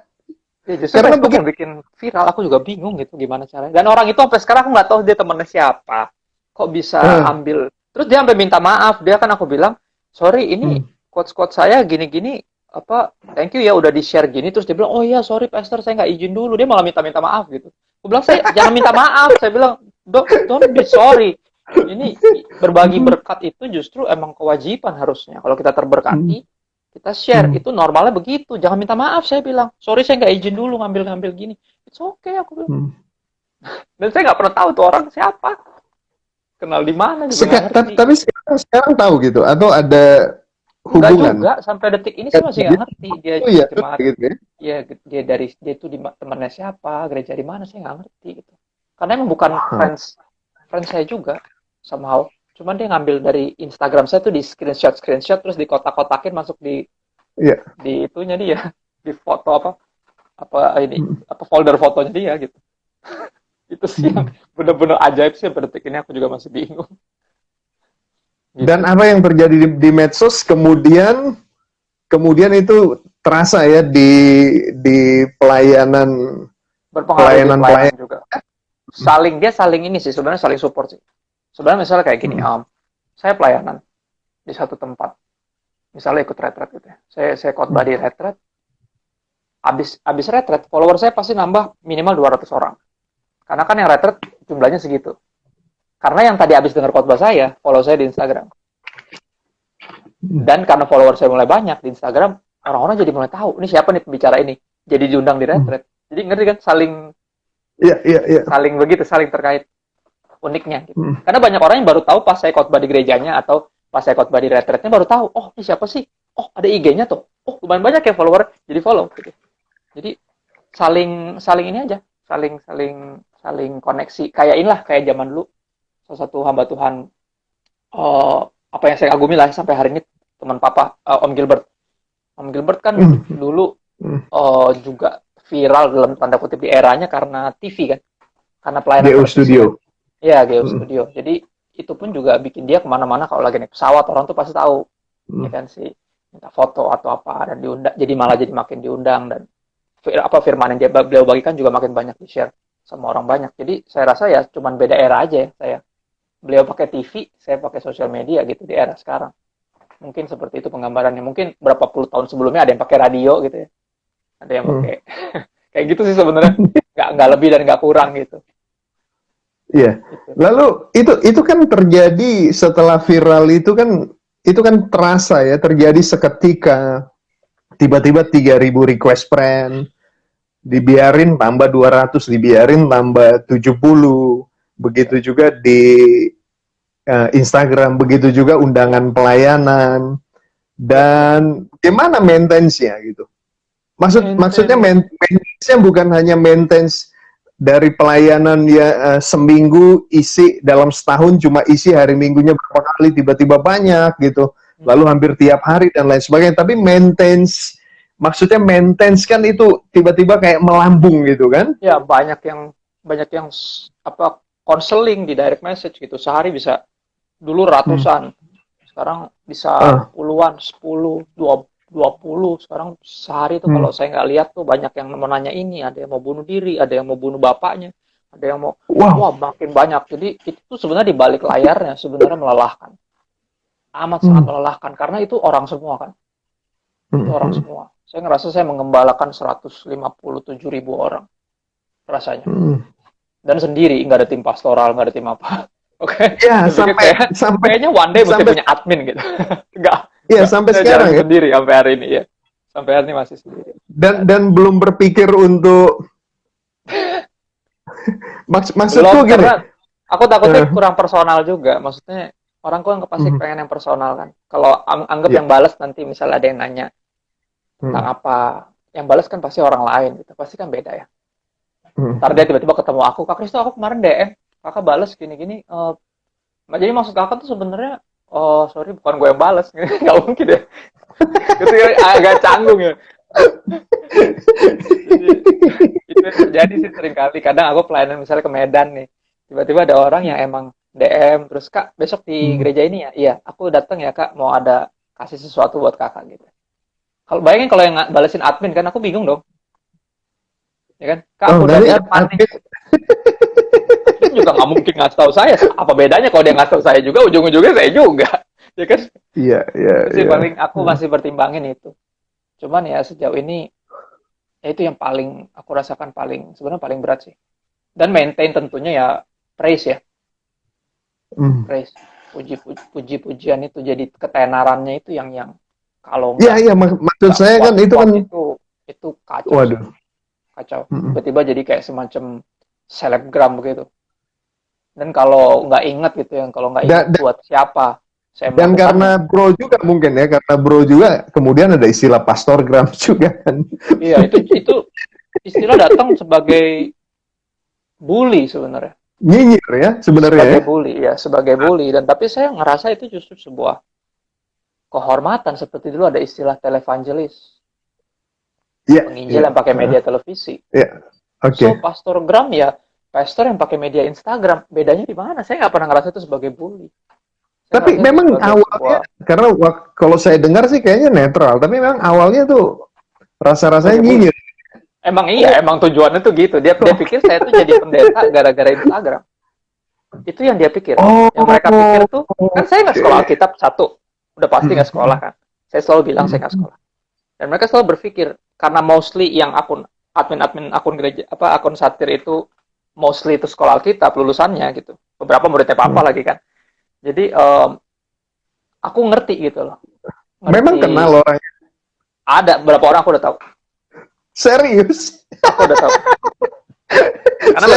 Ya justru karena Facebook yang bikin viral, aku juga bingung gitu gimana caranya. Dan orang itu sampai sekarang aku nggak tahu dia temennya siapa, kok bisa ambil. Terus dia sampai minta maaf, dia kan, aku bilang, sorry ini quotes saya gini-gini, apa, thank you ya udah di-share gini. Terus dia bilang, oh iya sorry pastor, saya nggak izin dulu. Dia malah minta maaf gitu. Aku bilang, saya jangan minta maaf. Saya bilang, don't be sorry. Ini berbagi berkat itu justru emang kewajiban harusnya. Kalau kita terberkati, kita share, itu normalnya begitu. Jangan minta maaf, saya bilang. Sorry saya nggak izin dulu ngambil gini. It's okay, aku bilang. Dan saya nggak pernah tahu tuh orang siapa. Kenal di mana juga. Tapi sekarang tahu gitu, atau ada hubungan? Enggak juga, sampai detik ini saya masih nggak ngerti dia jemaat. Gitu ya? Ya, dia itu temannya siapa, gereja di mana, saya nggak ngerti gitu. Karena emang bukan friends saya juga somehow. Cuman dia ngambil dari Instagram saya tuh, di screenshot terus di kotak-kotakin masuk di itunya dia, di foto apa folder fotonya dia gitu. Itu sih yang benar-benar ajaib sih, pada detik ini aku juga masih bingung. Gitu. Dan apa yang terjadi di medsos kemudian itu terasa ya di pelayanan juga. Saling ini sih sebenarnya, saling support sih. Sebenarnya misalnya kayak gini, saya pelayanan di satu tempat, misalnya ikut retret gitu ya. Saya khotbah di retret. Abis retret, follower saya pasti nambah minimal 200 orang. Karena kan yang retret jumlahnya segitu. Karena yang tadi abis dengar khotbah saya, follow saya di Instagram. Dan karena follower saya mulai banyak di Instagram, orang-orang jadi mulai tahu, ini siapa nih pembicara ini. Jadi diundang di retret. Jadi ngerti kan, saling begitu, saling terkait. Uniknya gitu. Karena banyak orang yang baru tahu pas saya khotbah di gerejanya, atau pas saya khotbah di retretnya baru tahu, oh ini siapa sih? Oh ada IG-nya tuh. Oh lumayan banyak ya follower, jadi follow gitu. Jadi saling ini aja, saling koneksi. Kayak inilah, kayak zaman dulu salah satu hamba Tuhan, apa yang saya kagumi lah sampai hari ini, teman papa, Om Gilbert. Om Gilbert kan dulu juga viral dalam tanda kutip di eranya karena TV kan, karena pelayanan GO Studio. Ya, GO Studio. Jadi itu pun juga bikin dia kemana-mana, kalau lagi naik pesawat orang tuh pasti tahu, ya kan sih, minta foto atau apa, dan diundang. Jadi malah jadi makin diundang, dan apa firman yang beliau bagikan juga makin banyak di-share sama orang banyak. Jadi saya rasa ya cuman beda era aja ya saya. Beliau pakai TV, saya pakai sosial media gitu di era sekarang. Mungkin seperti itu penggambarannya. Mungkin berapa puluh tahun sebelumnya ada yang pakai radio gitu ya. Ada yang pakai kayak gitu sih sebenarnya. Nggak lebih dan nggak kurang gitu. Iya. Gitu. Lalu itu kan terjadi setelah viral itu kan terasa ya, terjadi seketika. Tiba-tiba 3.000 request friend, dibiarin tambah 200, dibiarin tambah 70. Begitu juga di Instagram, begitu juga undangan pelayanan. Dan gimana maintenance-nya gitu? Maksudnya maintenance-nya bukan hanya maintenance dari pelayanan ya seminggu isi dalam setahun cuma isi hari minggunya berapa kali tiba-tiba banyak gitu. Lalu hampir tiap hari dan lain sebagainya. Tapi maksudnya maintenance kan itu tiba-tiba kayak melambung gitu kan? Ya banyak yang apa konseling di direct message gitu. Sehari bisa dulu ratusan, sekarang bisa puluhan, 10, 20, sekarang sehari tuh kalau saya nggak lihat tuh banyak yang mau nanya ini, ada yang mau bunuh diri, ada yang mau bunuh bapaknya, ada yang mau, wah makin banyak. Jadi itu tuh sebenarnya di balik layarnya sebenarnya melelahkan, amat sangat melelahkan karena itu orang semua kan, itu orang semua. Saya ngerasa saya mengembalakan 157.000 orang rasanya, dan sendiri, nggak ada tim pastoral, nggak ada tim apa. Oke, Ya, sampai kayaknya one day mesti punya admin gitu. Enggak. Iya, sampai sekarang ya. Sendiri sampai hari ini ya. Sampai hari ini masih sendiri. Dan belum berpikir untuk maksudku gini. Aku takutnya kurang personal juga. Maksudnya orang kan pasti pengen yang personal kan. Kalau anggap yang balas nanti misalnya ada yang nanya tentang apa, yang balas kan pasti orang lain gitu. Pasti kan beda ya. Ntar dia tiba-tiba ketemu aku, Kak Kristo, aku kemarin DM, kakak balas gini-gini. Jadi maksud kakak tuh sebenarnya, oh sorry bukan gue yang balas, nggak mungkin ya. Itu agak canggung ya. Itu terjadi sih sering kali. Kadang aku pelayanan misalnya ke Medan nih, tiba-tiba ada orang yang emang DM terus, Kak besok di gereja ini ya, iya aku datang ya Kak, mau ada kasih sesuatu buat kakak gitu. Kalau bayangin kalau yang balesin admin kan aku bingung dong. Ya kan? Kak, aku udah di depan nih. Admin juga nggak mungkin ngasih tahu saya. Apa bedanya kalau dia ngasih tahu saya juga, ujung-ujungnya saya juga. Ya kan? Iya. Itu paling aku masih pertimbangin itu. Cuman ya sejauh ini, ya itu yang paling aku rasakan sebenarnya paling berat sih. Dan maintain tentunya ya praise ya. Praise. Puji-pujian itu jadi ketenarannya itu yang kalau nggak. Iya, maksud saya kan itu kan itu kacau. Waduh. Kacau. Tiba-tiba jadi kayak semacam selebgram begitu. Dan kalau nggak inget gitu ya, kalau nggak inget buat siapa. Dan karena bro juga mungkin ya, karena bro juga kemudian ada istilah pastorgram juga kan. Iya, itu istilah datang sebagai bully sebenarnya. Nyinyir ya sebenarnya. Sebagai bully ya, sebagai bully. Dan tapi saya ngerasa itu justru sebuah kehormatan. Seperti dulu ada istilah televangelis. Penginjil yang pakai media televisi. So pastorgram ya pastor yang pakai media Instagram. Bedanya di mana? Saya nggak pernah ngerasa itu sebagai bully. Tapi memang awalnya, karena kalau saya dengar sih kayaknya netral, tapi memang awalnya tuh rasa-rasanya nyinyir. Emang iya, emang tujuannya tuh gitu. Dia pikir saya tuh jadi pendeta gara-gara Instagram. Itu yang dia pikir. Yang mereka pikir tuh, kan saya nggak sekolah Alkitab, satu. Udah pasti nggak sekolah kan. Saya selalu bilang saya nggak sekolah. Dan mereka selalu berpikir, karena mostly yang admin akun gereja, akun satir itu, mostly itu sekolah Alkitab, lulusannya gitu. Beberapa muridnya papa lagi kan. Jadi aku ngerti gitu loh. Memang kenal orangnya? Ada beberapa orang aku udah tahu. Serius? Aku udah tahu. Karena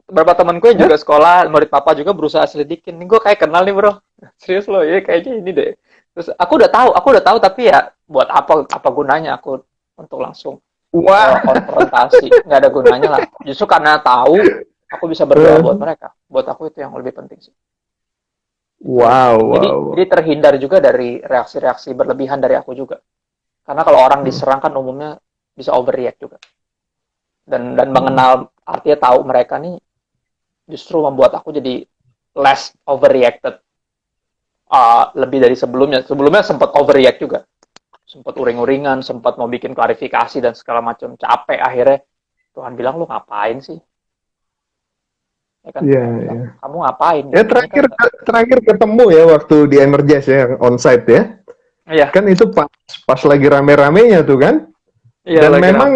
beberapa temanku yang juga sekolah, murid papa juga berusaha selidikin. Nih gue kayak kenal nih bro. Serius loh, ya kayaknya ini deh. Terus aku udah tahu tapi ya buat apa gunanya aku untuk langsung konfrontasi? Nggak ada gunanya lah. Justru karena tahu, aku bisa berdoa buat mereka. Buat aku itu yang lebih penting sih. Wow. Jadi terhindar juga dari reaksi-reaksi berlebihan dari aku juga. Karena kalau orang diserang kan umumnya bisa overreact juga. Dan mengenal, artinya tahu mereka nih justru membuat aku jadi less overreacted. Lebih dari sebelumnya. Sebelumnya sempat overreact juga. Sempat uring-uringan, sempat mau bikin klarifikasi dan segala macam. Capek akhirnya. Tuhan bilang, lu ngapain sih? Ya kan, Iya, bilang, iya. kamu ngapain? Ya Gitu. Ini kan terakhir ketemu ya waktu di Energize ya, onsite ya. iya, Kan itu pas lagi rame-ramenya tuh kan. iya Dan lagi rame. memang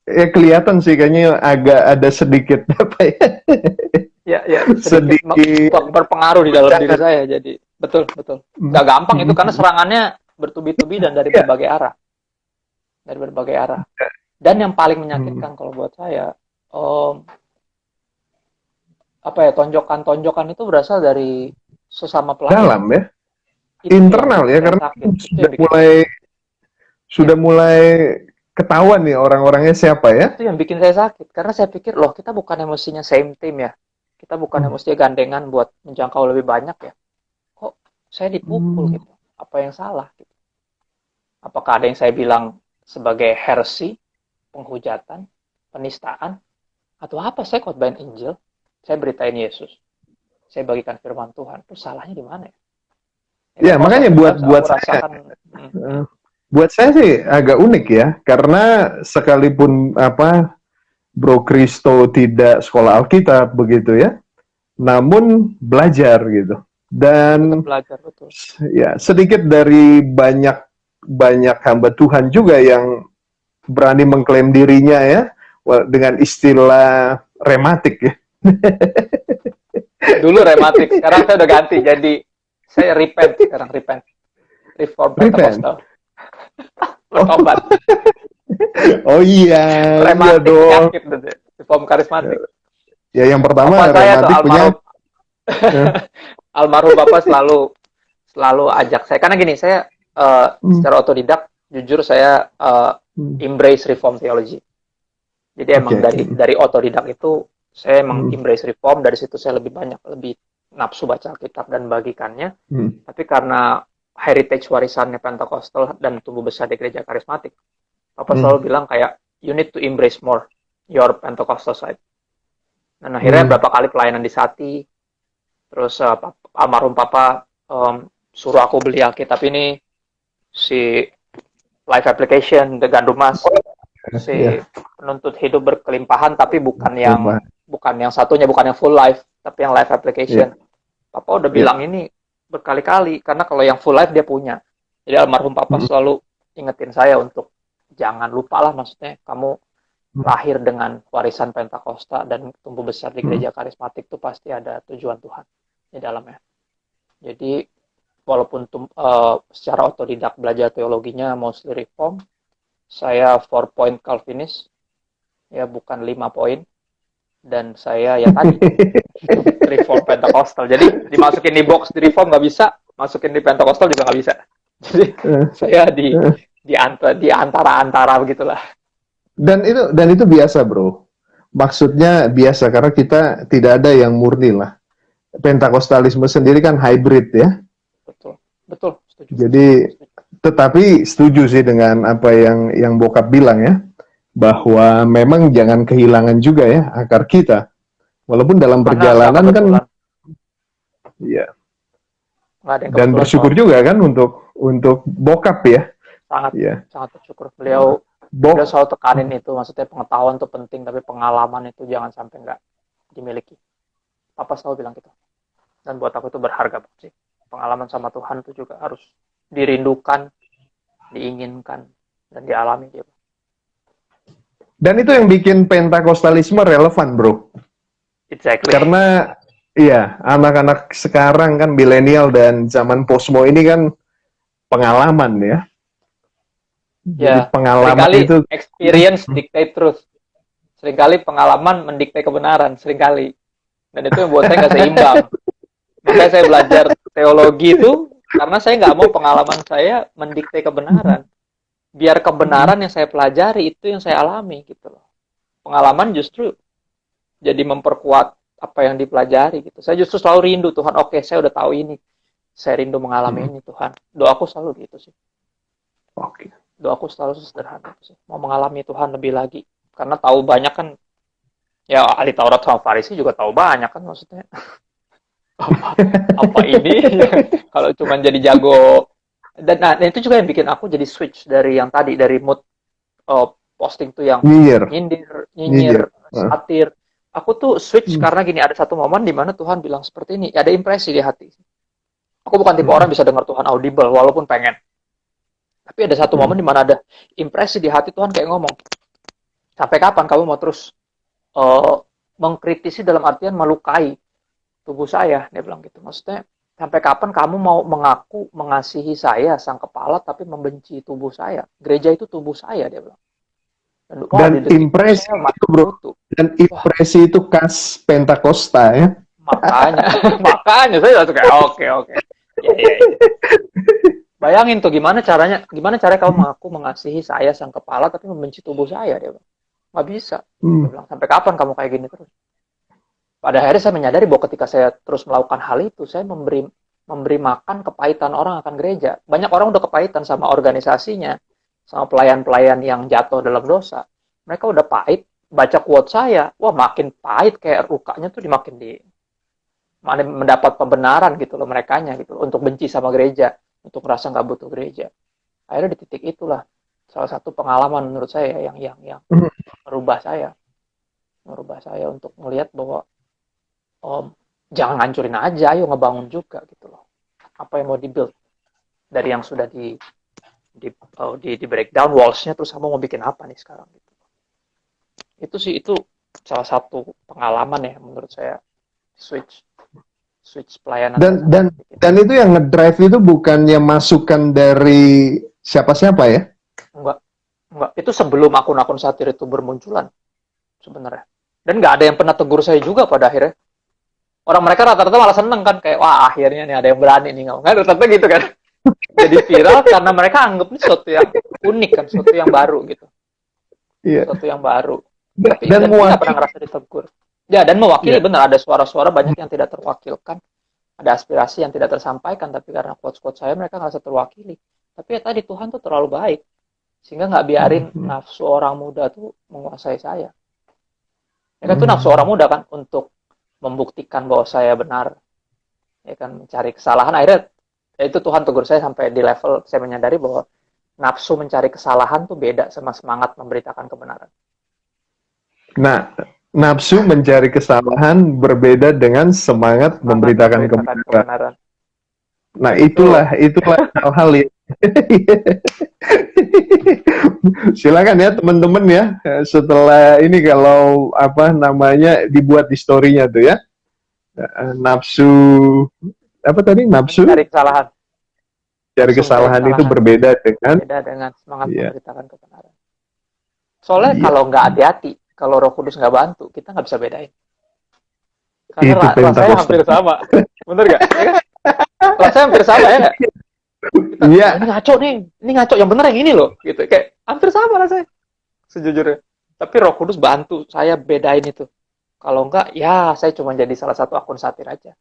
ya kelihatan sih kayaknya agak ada sedikit apa ya, Ya, ya sedikit sedikit berpengaruh di dalam diri goncangan. saya. Jadi betul, betul. Gak gampang itu karena serangannya bertubi-tubi dan dari Ya. berbagai arah, dari berbagai arah. Dan yang paling Hmm. menyakitkan kalau buat saya, om, apa ya, tonjokan-tonjokan itu berasal dari sesama pelayan. Dalam ya, Itu yang internal bikin ya, saya karena sakit. Itu sudah yang bikin mulai saya sakit. Ya, sudah mulai ketahuan nih orang-orangnya siapa ya. itu yang bikin saya sakit. Karena saya pikir, loh kita bukan mestinya same team ya. Kita bukan Hmm. mestinya gandengan buat menjangkau lebih banyak ya. Kok saya dipukul Hmm. gitu? Apa yang salah gitu? Apakah ada yang saya bilang sebagai heresi, penghujatan, penistaan, atau apa? Saya khotbahin Injil, saya beritain Yesus, saya bagikan firman Tuhan. Itu salahnya di mana ya? Ya kan, Ya, kalau makanya sometimes buat aku saya rasakan, buat saya sih agak unik ya, karena sekalipun apa Bro Kristo tidak sekolah Alkitab begitu ya, namun belajar gitu. tetap Dan belajar betul. ya sedikit dari banyak banyak hamba Tuhan juga yang berani mengklaim dirinya ya dengan istilah rematik ya. Dulu rematik, sekarang saya udah ganti jadi saya repent sekarang, reform Repent. Pentecostal, bertobat. Oh iya, iya Rematik dong. penyakit gitu, reform karismatik. Ya yang pertama Bapak saya tuh rematik punya. almarhum bapak selalu ajak saya, karena gini, saya secara otodidak, jujur saya embrace reform theology. Jadi emang dari otodidak itu saya emang embrace reform. Dari situ saya lebih nafsu baca Alkitab dan bagikannya. Tapi karena heritage warisannya Pentecostal dan tumbuh besar di gereja karismatik, Papa selalu bilang kayak you need to embrace more your Pentecostal side. Dan akhirnya berapa kali pelayanan di Sati, terus almarhum Papa suruh aku beli Alkitab ini, si Life Application, The Gandum Mas, si penuntut hidup berkelimpahan, tapi bukan yang satunya, bukan yang full life, tapi yang Life Application. Papa udah bilang ini berkali-kali, karena kalau yang full life dia punya. Jadi almarhum Papa selalu ingetin saya untuk jangan lupa lah, maksudnya kamu lahir dengan warisan Pentakosta dan tumbuh besar di gereja karismatik itu pasti ada tujuan Tuhan di dalamnya. Jadi walaupun secara otodidak belajar teologinya mostly reform, saya 4 point Calvinis, ya bukan 5 poin, dan saya ya tadi reform Pentecostal. Jadi dimasukin di box di reform nggak bisa, masukin di Pentecostal juga nggak bisa. Jadi saya di antara begitulah. Dan itu biasa, Bro. Maksudnya biasa karena kita tidak ada yang murni lah. Pentakostalisme sendiri kan hybrid ya. Betul, setuju. Jadi tetapi setuju sih dengan apa yang bokap bilang ya, bahwa memang jangan kehilangan juga ya akar kita. Walaupun dalam perjalanan kan ya. Dan bersyukur juga kan untuk bokap ya. Sangat bersyukur. Beliau selalu tekanin itu, maksudnya pengetahuan itu penting, tapi pengalaman itu jangan sampai nggak dimiliki. Papa selalu bilang gitu. Dan buat aku itu berharga sih. Pengalaman sama Tuhan itu juga harus dirindukan, diinginkan, dan dialami gitu. Dan itu yang bikin Pentakostalisme relevan, Bro. Exactly. Karena iya, anak-anak sekarang kan milenial dan zaman posmo ini kan pengalaman ya. Jadi pengalaman seringkali itu experience dictate truth. Seringkali pengalaman mendikte kebenaran, seringkali. Dan itu yang buat saya nggak seimbang. Makanya saya belajar teologi itu karena saya nggak mau pengalaman saya mendikte kebenaran. Biar kebenaran yang saya pelajari itu yang saya alami gitu loh. Pengalaman justru jadi memperkuat apa yang dipelajari gitu. Saya justru selalu rindu Tuhan. Oke, saya udah tahu ini. Saya rindu mengalami ini Tuhan. Doaku selalu gitu sih. Oke. Doaku selalu sederhana sih. Mau mengalami Tuhan lebih lagi. Karena tahu banyak kan. Ya ahli Taurat sama Farisi juga tahu banyak kan maksudnya. apa ini? Kalau cuma jadi jago. Dan itu juga yang bikin aku jadi switch dari yang tadi, dari mood posting tuh yang nyinyir, satir. Aku tuh switch karena gini, ada satu momen di mana Tuhan bilang seperti ini, ada impresi di hati. Aku bukan tipe orang bisa dengar Tuhan audible walaupun pengen. Tapi ada satu momen di mana ada impresi di hati, Tuhan kayak ngomong, sampai kapan kamu mau terus mengkritisi dalam artian melukai tubuh saya? Dia bilang gitu. Maksudnya, sampai kapan kamu mau mengaku mengasihi saya, sang kepala, tapi membenci tubuh saya? Gereja itu tubuh saya, dia bilang. Dan impresi itu, bro, dan impresi itu khas Pentakosta ya. Makanya saya langsung kayak oke. Ya. Bayangin tuh gimana caranya kamu mengaku mengasihi saya sang kepala tapi membenci tubuh saya, dia bilang. Nggak bisa. Dia bilang, sampai kapan kamu kayak gini terus? Pada akhirnya saya menyadari bahwa ketika saya terus melakukan hal itu, saya memberi makan kepahitan orang akan gereja. Banyak orang udah kepahitan sama organisasinya, sama pelayan-pelayan yang jatuh dalam dosa. Mereka udah pahit, baca quote saya, wah makin pahit, kayak lukanya tuh mana mendapat pembenaran gitu loh merekanya gitu loh, untuk benci sama gereja, untuk merasa nggak butuh gereja. Akhirnya di titik itulah salah satu pengalaman menurut saya yang merubah saya untuk melihat bahwa jangan ngancurin aja, ayo ngebangun juga gitu loh. Apa yang mau dibuild dari yang sudah di breakdown walls-nya, terus kamu mau bikin apa nih sekarang gitu. Itu salah satu pengalaman ya menurut saya, switch pelayanan. Dan itu yang ngedrive itu bukannya masukan dari siapa-siapa ya? Enggak. Itu sebelum akun-akun satir itu bermunculan sebenarnya. Dan nggak ada yang pernah tegur saya juga pada akhirnya. Orang mereka rata-rata malah seneng kan, kayak wah akhirnya nih ada yang berani nih ngomong. Kan rata-rata gitu kan. Jadi viral karena mereka anggap ini sesuatu yang unik kan, sesuatu yang baru gitu. Iya. Sesuatu yang baru. Tapi dan nggak pernah ngerasa ditegur. Ya, dan mewakili, benar, ada suara-suara banyak yang tidak terwakilkan. Ada aspirasi yang tidak tersampaikan, tapi karena quotes-quotes saya mereka ngerasa terwakili. Tapi ya tadi, Tuhan tuh terlalu baik. Sehingga nggak biarin nafsu orang muda tuh menguasai saya. Ya kan, itu nafsu orang muda kan, untuk membuktikan bahwa saya benar. Ya kan, mencari kesalahan. Akhirnya, ya itu Tuhan tegur saya sampai di level saya menyadari bahwa nafsu mencari kesalahan tuh beda sama semangat memberitakan kebenaran. Nah, nafsu mencari kesalahan berbeda dengan semangat memberitakan kebenaran. Nah, itulah hal-hal yang silakan ya teman-teman ya, setelah ini kalau dibuat di story-nya tuh ya. Nafsu apa tadi? Nafsu mencari kesalahan. Cari kesalahan itu berbeda dengan semangat memberitakan kebenaran. Soalnya kalau nggak hati-hati, kalau Roh Kudus nggak bantu, kita nggak bisa bedain. Karena rasanya hampir sama. Bener nggak? Ya kan? Rasanya hampir sama ya nggak? Iya. Ini ngaco, yang bener yang ini loh. Gitu. Kayak hampir sama rasanya. Sejujurnya. Tapi Roh Kudus bantu saya bedain itu. Kalau nggak, ya saya cuma jadi salah satu akun satir aja.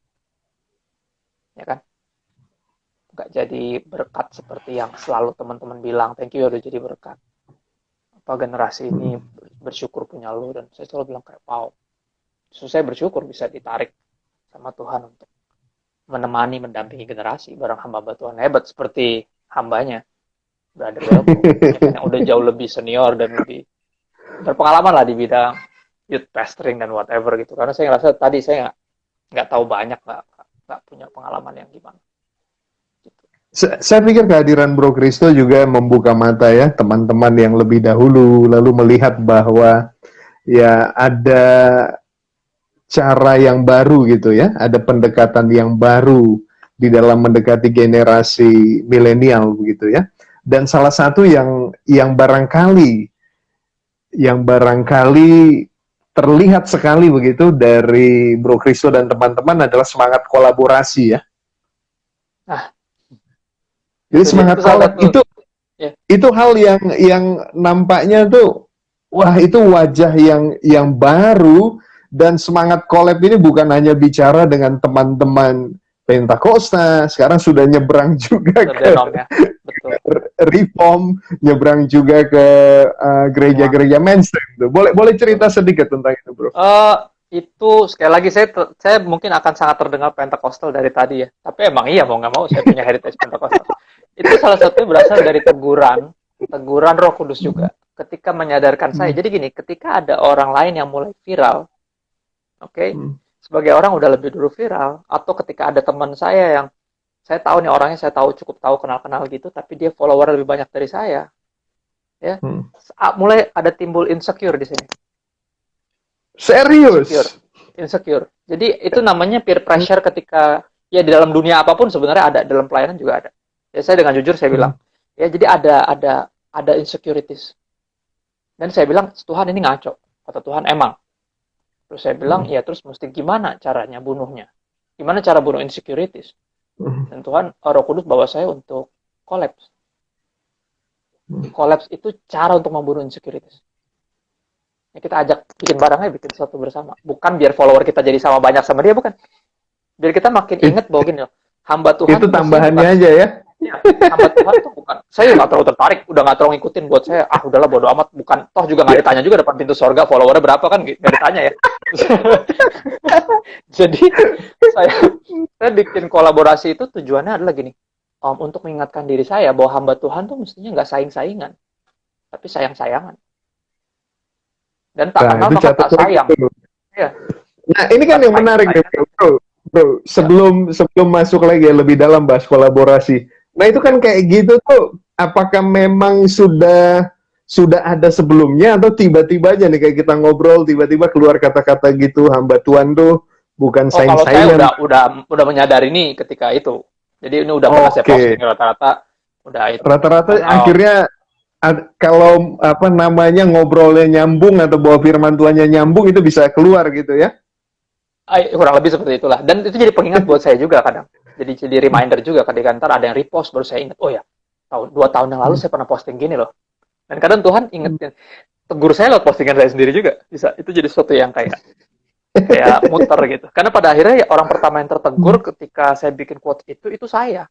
Ya kan? Nggak jadi berkat seperti yang selalu teman-teman bilang, thank you udah jadi berkat. Generasi ini bersyukur punya lu, dan saya selalu bilang kayak wow. So, saya bersyukur bisa ditarik sama Tuhan untuk menemani, mendampingi generasi bareng hamba Tuhan hebat seperti hambanya Brother Belko, yang udah jauh lebih senior dan lebih berpengalaman lah di bidang youth pastoring dan whatever gitu. Karena saya ngerasa tadi saya nggak tahu banyak, nggak punya pengalaman yang gimana. Saya pikir kehadiran Bro Kristo juga membuka mata ya teman-teman yang lebih dahulu, lalu melihat bahwa ya ada cara yang baru gitu ya, ada pendekatan yang baru di dalam mendekati generasi milenial begitu ya. Dan salah satu yang barangkali terlihat sekali begitu dari Bro Kristo dan teman-teman adalah semangat kolaborasi ya. Jadi semangat kolab itu hal yang nampaknya tuh wah, itu wajah yang baru, dan semangat kolab ini bukan hanya bicara dengan teman-teman Pentakosta, sekarang sudah nyebrang juga ke Reform, nyebrang juga ke gereja-gereja mainstream. Boleh cerita sedikit tentang itu, Bro? Itu sekali lagi saya mungkin akan sangat terdengar Pentakostal dari tadi ya. Tapi emang iya, mau nggak mau saya punya heritage Pentakostal. Itu salah satunya berasal dari teguran Roh Kudus juga. Ketika menyadarkan saya. Jadi gini, ketika ada orang lain yang mulai viral, Oke. Hmm. Sebagai orang udah lebih dulu viral, atau ketika ada teman saya yang saya tahu nih orangnya, saya tahu cukup tahu kenal-kenal gitu, tapi dia follower lebih banyak dari saya, ya Hmm. mulai ada timbul insecure di sini. Serius? Insecure. Jadi itu namanya peer pressure ketika ya di dalam dunia apapun sebenarnya ada, dalam pelayanan juga ada. Ya saya dengan jujur saya bilang, ya jadi ada insecurities. Dan saya bilang, Tuhan ini ngaco. Kata Tuhan, emang. Terus saya bilang, ya terus mesti gimana caranya bunuhnya? Gimana cara bunuh insecurities? Dan Tuhan, Roh Kudus bawa saya untuk collapse. Collapse itu cara untuk membunuh insecurities. Ya, kita ajak bikin barangnya, bikin sesuatu bersama. Bukan biar follower kita jadi sama banyak sama dia, bukan. Biar kita makin ingat bahwa gini loh, hamba Tuhan itu tambahannya aja ya. Ya, hamba Tuhan tuh bukan. Saya nggak terlalu tertarik, udah nggak terlalu ngikutin. Buat saya, udahlah bodo amat. Bukan, toh juga nggak ditanya juga depan pintu sorga followernya berapa kan, nggak ditanya ya. Jadi saya bikin kolaborasi itu tujuannya adalah gini, untuk mengingatkan diri saya bahwa hamba Tuhan tuh mestinya nggak saing-saingan, tapi sayang-sayangan. Dan tak kenal maka tak sayang. Ya. Nah ini kan yang menarik nih, bro. Sebelum masuk lagi ya, lebih dalam bahas kolaborasi. Nah itu kan kayak gitu tuh, apakah memang sudah ada sebelumnya atau tiba-tiba aja nih kayak kita ngobrol tiba-tiba keluar kata-kata gitu, hamba Tuhan tuh bukan saing-saingan. Kalau saya udah menyadari nih ketika itu. Jadi ini udah pernah saya posting rata-rata udah itu. Rata-rata akhirnya kalau apa namanya ngobrolnya nyambung atau bawa firman Tuhannya nyambung itu bisa keluar gitu ya. Kurang lebih seperti itulah. Dan itu jadi pengingat buat saya juga kadang. Jadi reminder juga ketika ntar ada yang repost baru saya ingat, oh ya, 2 tahun yang lalu saya pernah posting gini loh. Dan kadang Tuhan ingetin, tegur saya lewat postingan saya sendiri juga. Bisa. Itu jadi sesuatu yang kayak muter gitu. Karena pada akhirnya ya, orang pertama yang tertegur ketika saya bikin quote itu saya.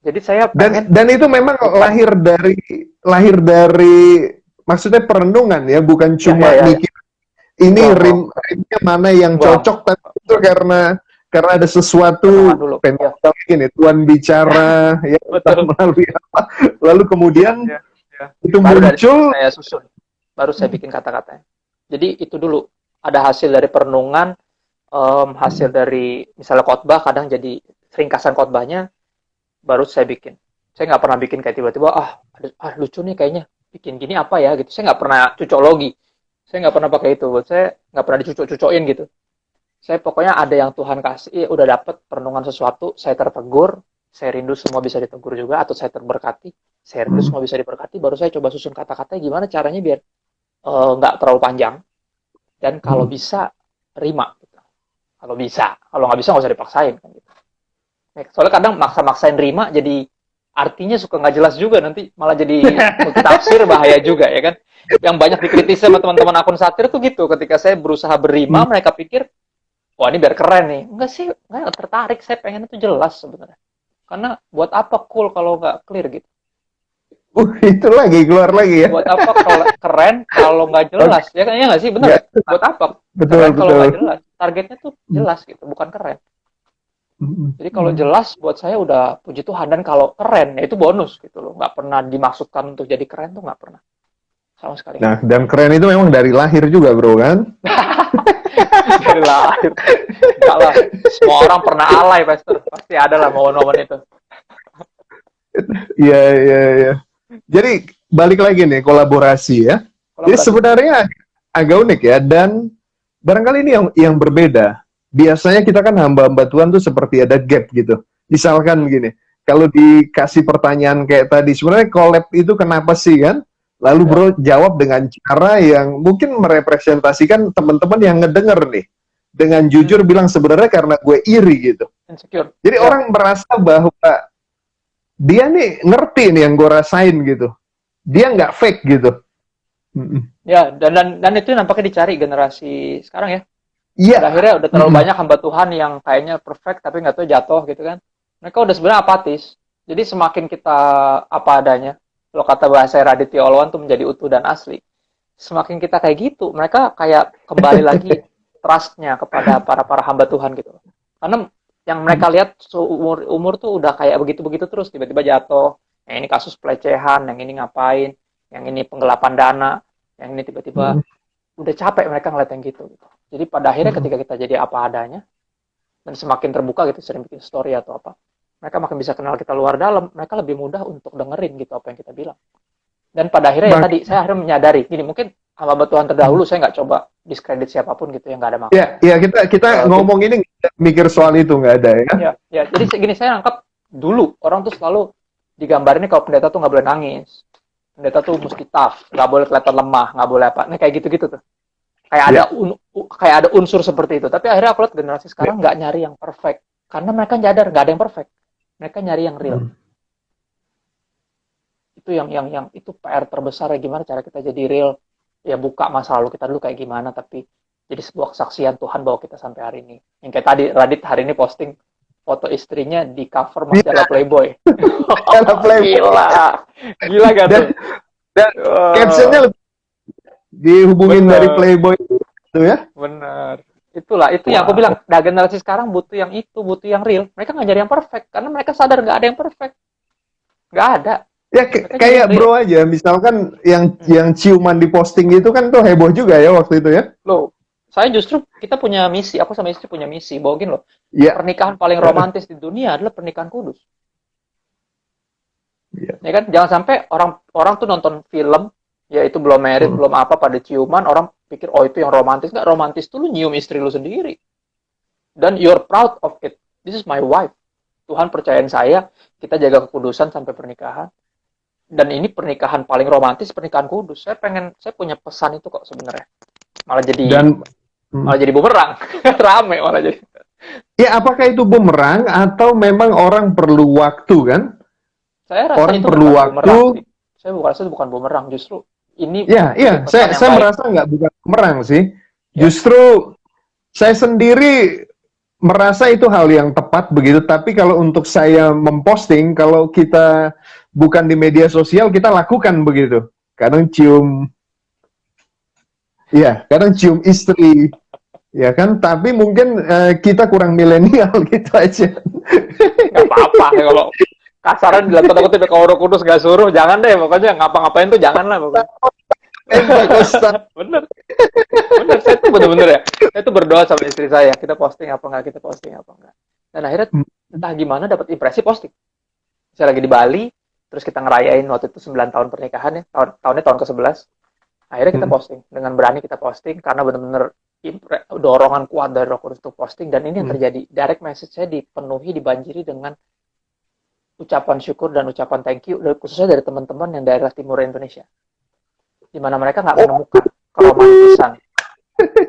Jadi saya pengen, dan itu memang lahir dari maksudnya perenungan ya, bukan cuma mikir ini rimnya mana yang cocok, tapi itu karena ada sesuatu gini, Tuhan bicara ya melalui apa, lalu kemudian itu muncul, saya susun, baru saya bikin kata-katanya. Jadi itu dulu ada hasil dari perenungan, hasil dari misalnya khotbah, kadang jadi ringkasan khotbahnya, baru saya bikin. Saya nggak pernah bikin kayak tiba-tiba lucu nih kayaknya, bikin gini apa ya gitu. Saya nggak pernah cocologi. Saya nggak pernah pakai itu. Buat saya nggak pernah dicucok-cucokin gitu. Saya pokoknya ada yang Tuhan kasih, udah dapet perenungan sesuatu, saya tertegur, saya rindu semua bisa ditegur juga, atau saya terberkati, saya rindu semua bisa diberkati, baru saya coba susun kata-katanya gimana caranya biar nggak terlalu panjang, dan kalau bisa rima. Gitu. Kalau nggak bisa nggak usah dipaksain. Kan, gitu. Soalnya kadang maksa-maksain rima jadi artinya suka nggak jelas juga, nanti malah jadi multitafsir, bahaya juga ya kan. Yang banyak dikritisi sama teman-teman akun satir tuh gitu, ketika saya berusaha berrima, mereka pikir wah ini biar keren nih. Enggak sih, nggak tertarik, saya pengen itu jelas sebenarnya. Karena buat apa cool kalau nggak clear gitu. Itu lagi keluar lagi ya. Buat apa kalau keren kalau nggak jelas? Ya kan, ya nggak sih, benar. Ya. Buat apa? Betul, keren kalau nggak jelas. Targetnya tuh jelas gitu, bukan keren. Jadi kalau jelas buat saya udah puji Tuhan, dan kalau keren ya itu bonus gitu loh. Nggak pernah dimaksudkan untuk jadi keren tuh, nggak pernah. Sama sekali. Nah, dan keren itu memang dari lahir juga, bro, kan? Dari lahir. Enggak lah. Semua orang pernah alay, Pastor. Pasti ada lah momen-momen itu. Iya. Jadi balik lagi nih, kolaborasi ya. Jadi sebenarnya agak unik ya, dan barangkali ini yang berbeda. Biasanya kita kan hamba-hamba Tuhan tuh seperti ada gap gitu. Misalkan begini, kalau dikasih pertanyaan kayak tadi, sebenarnya collab itu kenapa sih kan? Lalu bro jawab dengan cara yang mungkin merepresentasikan teman-teman yang ngedenger nih. Dengan jujur bilang sebenarnya karena gue iri gitu. Insecure. Jadi orang merasa bahwa dia nih ngerti nih yang gue rasain gitu. Dia nggak fake gitu. Ya, dan itu nampaknya dicari generasi sekarang ya. Iya. Akhirnya udah terlalu banyak hamba Tuhan yang kayaknya perfect tapi nggak tahu jatuh gitu kan. Mereka udah sebenarnya apatis. Jadi semakin kita apa adanya, kalau kata bahasa Raditya Olwan tuh menjadi utuh dan asli. Semakin kita kayak gitu, mereka kayak kembali lagi trust-nya kepada para hamba Tuhan gitu. Karena yang mereka lihat umur tuh udah kayak begitu-begitu terus, tiba-tiba jatuh. Yang ini kasus pelecehan, yang ini ngapain, yang ini penggelapan dana, yang ini tiba-tiba udah capek mereka ngeliat yang gitu. Jadi pada akhirnya ketika kita jadi apa adanya dan semakin terbuka gitu, sering bikin story atau apa, mereka makin bisa kenal kita luar dalam, mereka lebih mudah untuk dengerin gitu apa yang kita bilang. Dan pada akhirnya ya tadi saya akhirnya menyadari gini, mungkin hamba Tuhan terdahulu saya nggak coba diskredit siapapun gitu yang nggak ada maksud. Ya kita ngomong ini mikir soal itu nggak ada ya. Ya, jadi gini saya anggap dulu orang tuh selalu digambarin kalau pendeta tuh nggak boleh nangis, pendeta tuh mesti tough, nggak boleh kelihatan lemah, nggak boleh apa, nah kayak gitu-gitu tuh. Kayak ada unsur seperti itu. Tapi akhirnya aku lihat generasi sekarang nggak nyari yang perfect, karena mereka nyadar nggak ada yang perfect, mereka nyari yang real. Itu yang itu PR terbesar ya, gimana cara kita jadi real, ya buka masa lalu kita dulu kayak gimana, tapi jadi sebuah kesaksian Tuhan bawa kita sampai hari ini. Yang kayak tadi Radit hari ini posting foto istrinya di cover majalah Playboy. Gila gak tuh? Dan captionnya lebih dihubungin dari Playboy itu ya. Benar. Itulah, itu yang aku bilang, generasi sekarang butuh yang itu, butuh yang real. Mereka nggak nyari yang perfect, karena mereka sadar nggak ada yang perfect. Nggak ada. Ya kayak bro aja, misalkan yang ciuman di posting itu kan tuh heboh juga ya waktu itu ya. Loh, saya justru, kita punya misi, aku sama istri punya misi, bahwa gini loh, pernikahan paling romantis di dunia adalah pernikahan kudus. Ya kan, jangan sampai orang tuh nonton film, ya itu belum married, belum apa, pada ciuman, orang pikir, oh itu yang romantis. Nggak, romantis tuh lu nyium istri lu sendiri. Dan you're proud of it. This is my wife. Tuhan percayain saya, kita jaga kekudusan sampai pernikahan. Dan ini pernikahan paling romantis, pernikahan kudus. Saya punya pesan itu kok sebenarnya. Malah jadi bumerang. Rame malah jadi. Ya, apakah itu bumerang atau memang orang perlu waktu kan? Saya rasa orang itu perlu waktu. Saya rasa itu bukan bumerang, justru ini. Saya merasa nggak bukan bumerang sih. Justru saya sendiri merasa itu hal yang tepat begitu. Tapi kalau untuk saya memposting, kalau kita bukan di media sosial, kita lakukan begitu. Kadang cium istri, ya kan? Tapi mungkin kita kurang milenial gitu aja. Gak apa-apa kalau kasaran dilakukan kalau Roh Kudus gak suruh, jangan deh, pokoknya ngapa-ngapain tuh jangan lah pokoknya. Bener, saya tuh bener-bener ya, saya tuh berdoa sama istri saya, kita posting apa enggak, dan akhirnya entah gimana dapat impresi posting. Saya lagi di Bali, terus kita ngerayain waktu itu 9 tahun pernikahan ya, tahunnya tahun ke-11. Akhirnya kita posting, dengan berani kita posting, karena bener-bener dorongan kuat dari Roh Kudus untuk posting, dan ini yang terjadi. Direct message saya dipenuhi, dibanjiri dengan ucapan syukur dan ucapan thank you, khususnya dari teman-teman yang daerah timur Indonesia, di mana mereka nggak menemukan keromantisan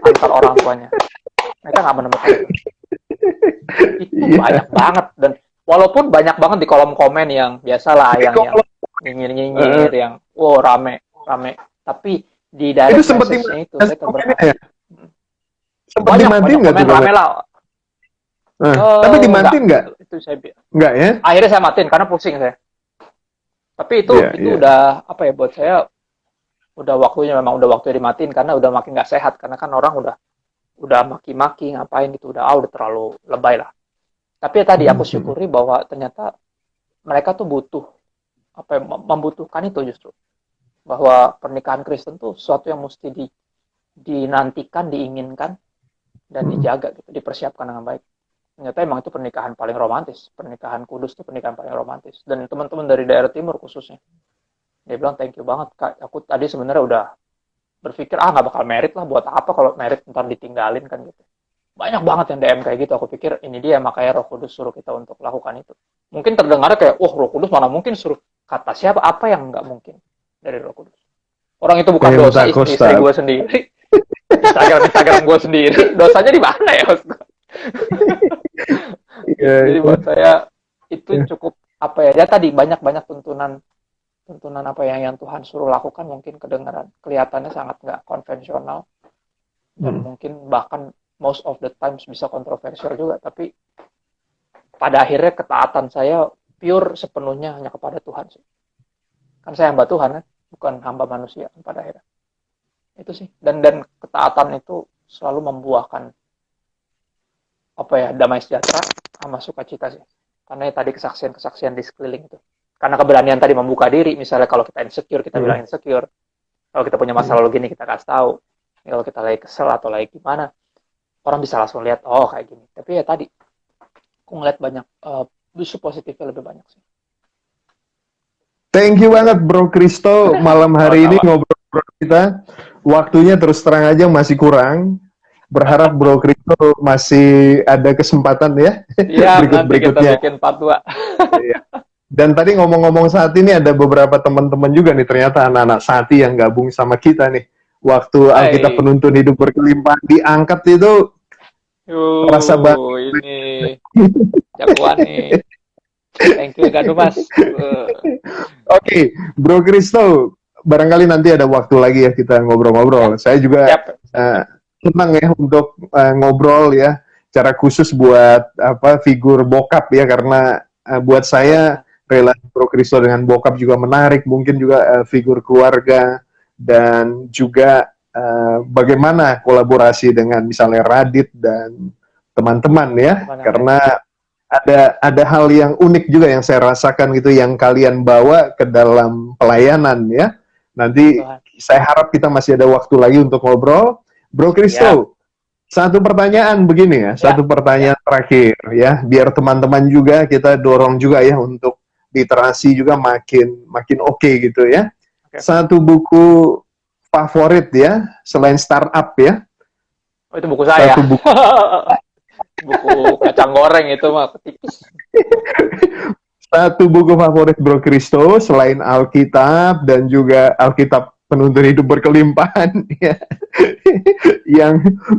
antar orang tuanya. Mereka nggak menemukan itu banyak banget, dan walaupun banyak banget di kolom komen yang biasalah, yang nyinyir, yang rame, tapi di direct message-nya itu saya terberkati. Sempat dimatiin nggak tuh? Rame lah. Tapi dimatiin nggak? Itu saya nggak ya? Akhirnya saya matiin karena pusing saya. Tapi itu udah apa ya, buat saya udah waktunya dimatiin, karena udah makin nggak sehat, karena kan orang udah maki-maki ngapain gitu, udah terlalu lebay lah. Tapi ya tadi aku syukuri bahwa ternyata mereka tuh membutuhkan itu justru, bahwa pernikahan Kristen tuh sesuatu yang mesti dinantikan, diinginkan, dan dijaga gitu, dipersiapkan dengan baik. Ternyata emang itu pernikahan paling romantis, pernikahan kudus tuh pernikahan paling romantis. Dan teman-teman dari daerah timur khususnya, dia bilang thank you banget Kak, aku tadi sebenarnya udah berpikir nggak bakal merit lah, buat apa kalau merit ntar ditinggalin kan gitu. Banyak banget yang DM kayak gitu. Aku pikir ini dia, makanya Roh Kudus suruh kita untuk lakukan itu. Mungkin terdengar kayak Roh Kudus mana mungkin suruh, kata siapa, apa yang nggak mungkin dari Roh Kudus. Orang itu bukan dosa istri gue sendiri, Instagram gue sendiri, dosanya di mana ya? Jadi buat saya itu cukup apa ya tadi, banyak tuntunan apa yang Tuhan suruh lakukan, mungkin kedengaran kelihatannya sangat nggak konvensional, dan mungkin bahkan most of the times bisa kontroversial juga, tapi pada akhirnya ketaatan saya pure sepenuhnya hanya kepada Tuhan sih. Kan saya hamba Tuhan kan, bukan hamba manusia pada akhirnya. Itu sih, dan ketaatan itu selalu membuahkan apa ya, damai sejahtera sama sukacita sih. Karena tadi kesaksian di sekeliling itu. Karena keberanian tadi membuka diri, misalnya kalau kita insecure, kita bilang insecure. Kalau kita punya masalah lalu gini, kita kasih tahu. Kalau kita lagi kesel atau lagi gimana, orang bisa langsung lihat, oh kayak gini. Tapi ya tadi, aku ngeliat banyak, justru positifnya lebih banyak sih. Thank you banget Bro Kristo, malam hari ini ngobrol kita. Waktunya terus terang aja masih kurang. Berharap Bro Kristo masih ada kesempatan ya. Iya, nanti kita berikutnya. bikin part 2. Iya. Dan tadi ngomong-ngomong saat ini ada beberapa teman-teman juga nih, ternyata anak-anak Sati yang gabung sama kita nih. Waktu Alkitab Penuntun Hidup Berkelimpahan diangkat itu rasa banget. Ini jagoan nih. Thank you Gadu Mas. Oke, Bro Kristo, barangkali nanti ada waktu lagi ya kita ngobrol-ngobrol. Saya juga senang ya untuk ngobrol ya, cara khusus buat figur bokap ya, karena buat saya relasi Bro Kristo dengan bokap juga menarik, mungkin juga figur keluarga dan juga bagaimana kolaborasi dengan misalnya Radit dan teman-teman ya, karena ada hal yang unik juga yang saya rasakan gitu yang kalian bawa ke dalam pelayanan ya. Nanti saya harap kita masih ada waktu lagi untuk ngobrol. Bro Kristo, satu pertanyaan begini ya, satu pertanyaan terakhir ya, biar teman-teman juga kita dorong juga ya untuk literasi juga makin oke gitu ya. Satu buku favorit ya selain startup ya. Oh, itu buku saya. Satu buku buku kacang goreng itu mah tipis. Satu buku favorit Bro Kristo selain Alkitab dan juga Alkitab Penuntun Hidup Berkelimpahan ya.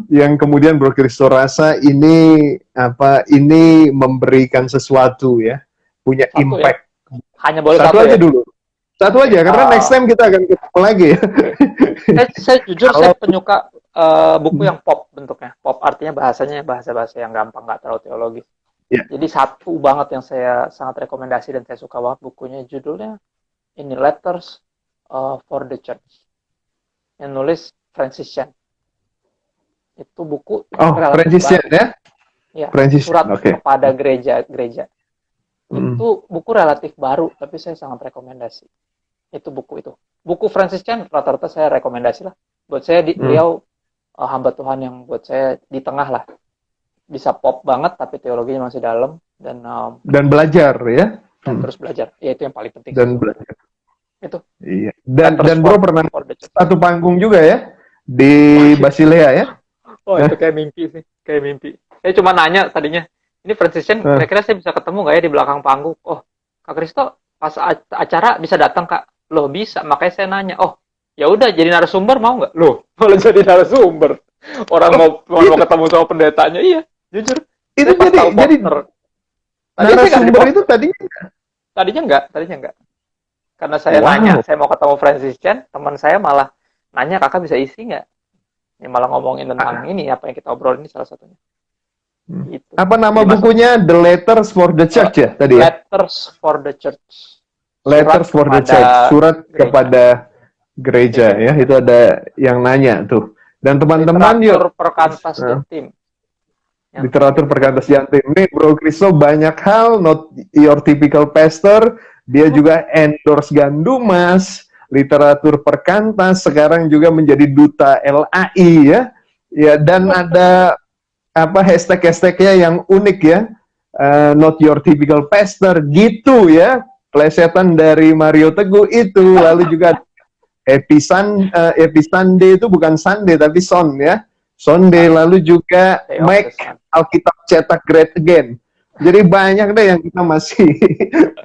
yang kemudian Bro Kristo rasa ini memberikan sesuatu ya, punya impact. Ya? Hanya boleh satu aja ya? Dulu. Satu aja karena next time kita akan ketemu lagi ya. Saya jujur saya penyuka buku yang pop bentuknya. Pop artinya bahasanya bahasa-bahasa yang gampang, nggak terlalu teologis. Yeah. Jadi satu banget yang saya sangat rekomendasi dan saya suka banget bukunya, judulnya ini Letters for the Church. Yang nulis Francis Chan. Itu buku Francis Chan ya? Ya, surat kepada gereja-gereja. Itu buku relatif baru, tapi saya sangat rekomendasi. Itu buku itu. Buku Francis Chan rata-rata saya rekomendasi lah. Buat saya beliau hamba Tuhan yang buat saya di tengah lah. Bisa pop banget tapi teologinya masih dalam dan belajar ya. Dan terus belajar. Ya itu yang paling penting. Dan belajar. Itu. Iya. Dan Bro pernah satu panggung juga ya di Basilea ya. Oh, itu kayak mimpi sih, kayak mimpi. Saya cuma nanya tadinya, ini Francis Chan kira-kira saya bisa ketemu nggak ya di belakang panggung? Oh, Kak Kristo pas acara bisa datang Kak? Loh bisa, makanya saya nanya. Oh, ya udah jadi narasumber mau nggak? Loh, malah jadi narasumber. Orang mau ketemu sama pendetanya, iya, jujur. Itu jadi narasumber itu tadinya enggak. Karena saya nanya, saya mau ketemu Francis Chan, teman saya malah nanya, kakak bisa isi nggak? Ya malah ngomongin tentang ini, apa yang kita obrol ini salah satunya. Gitu. Apa nama bukunya? The Letters for the Church ya tadi ya? Letters for the Church. Letters for the Church. Surat kepada gereja ya. Itu ada yang nanya tuh. Dan teman-teman literatur perkantas Jantim. Literatur perkantas Jantim. Nih Bro Kristo banyak hal, not your typical pastor. Dia juga endorse Gandumas, literatur perkantas, sekarang juga menjadi duta LAI ya. Ya, dan ada hashtag-hashtagnya yang unik ya. Not your typical pastor gitu ya. Plesetan dari Mario Teguh itu, lalu juga Episande itu bukan Sunday tapi Son ya. Sunday, lalu juga Make Alkitab Cetak Great Again. Jadi banyak deh yang kita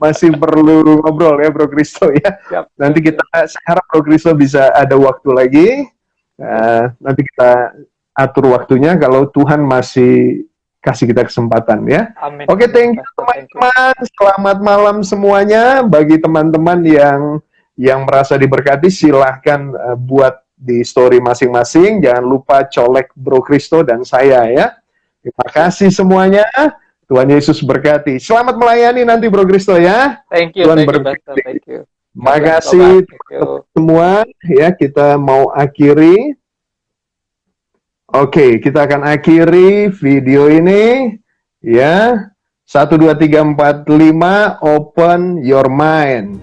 masih perlu ngobrol ya Bro Kristo ya. Nanti kita saya harap Bro Kristo bisa ada waktu lagi. Nanti kita atur waktunya kalau Tuhan masih kasih kita kesempatan ya. Amin. Oke, thank you teman-teman. Selamat malam semuanya. Bagi teman-teman yang merasa diberkati, silahkan buat di story masing-masing. Jangan lupa colek Bro Kristo dan saya ya. Terima kasih semuanya. Tuhan Yesus berkati. Selamat melayani nanti Bro Kristo ya. Thank you. Tuhan berkati. Thank you. Makasih semua ya. Kita mau akhiri. Oke, kita akan akhiri video ini ya. 1 2 3 4 5 open your mind.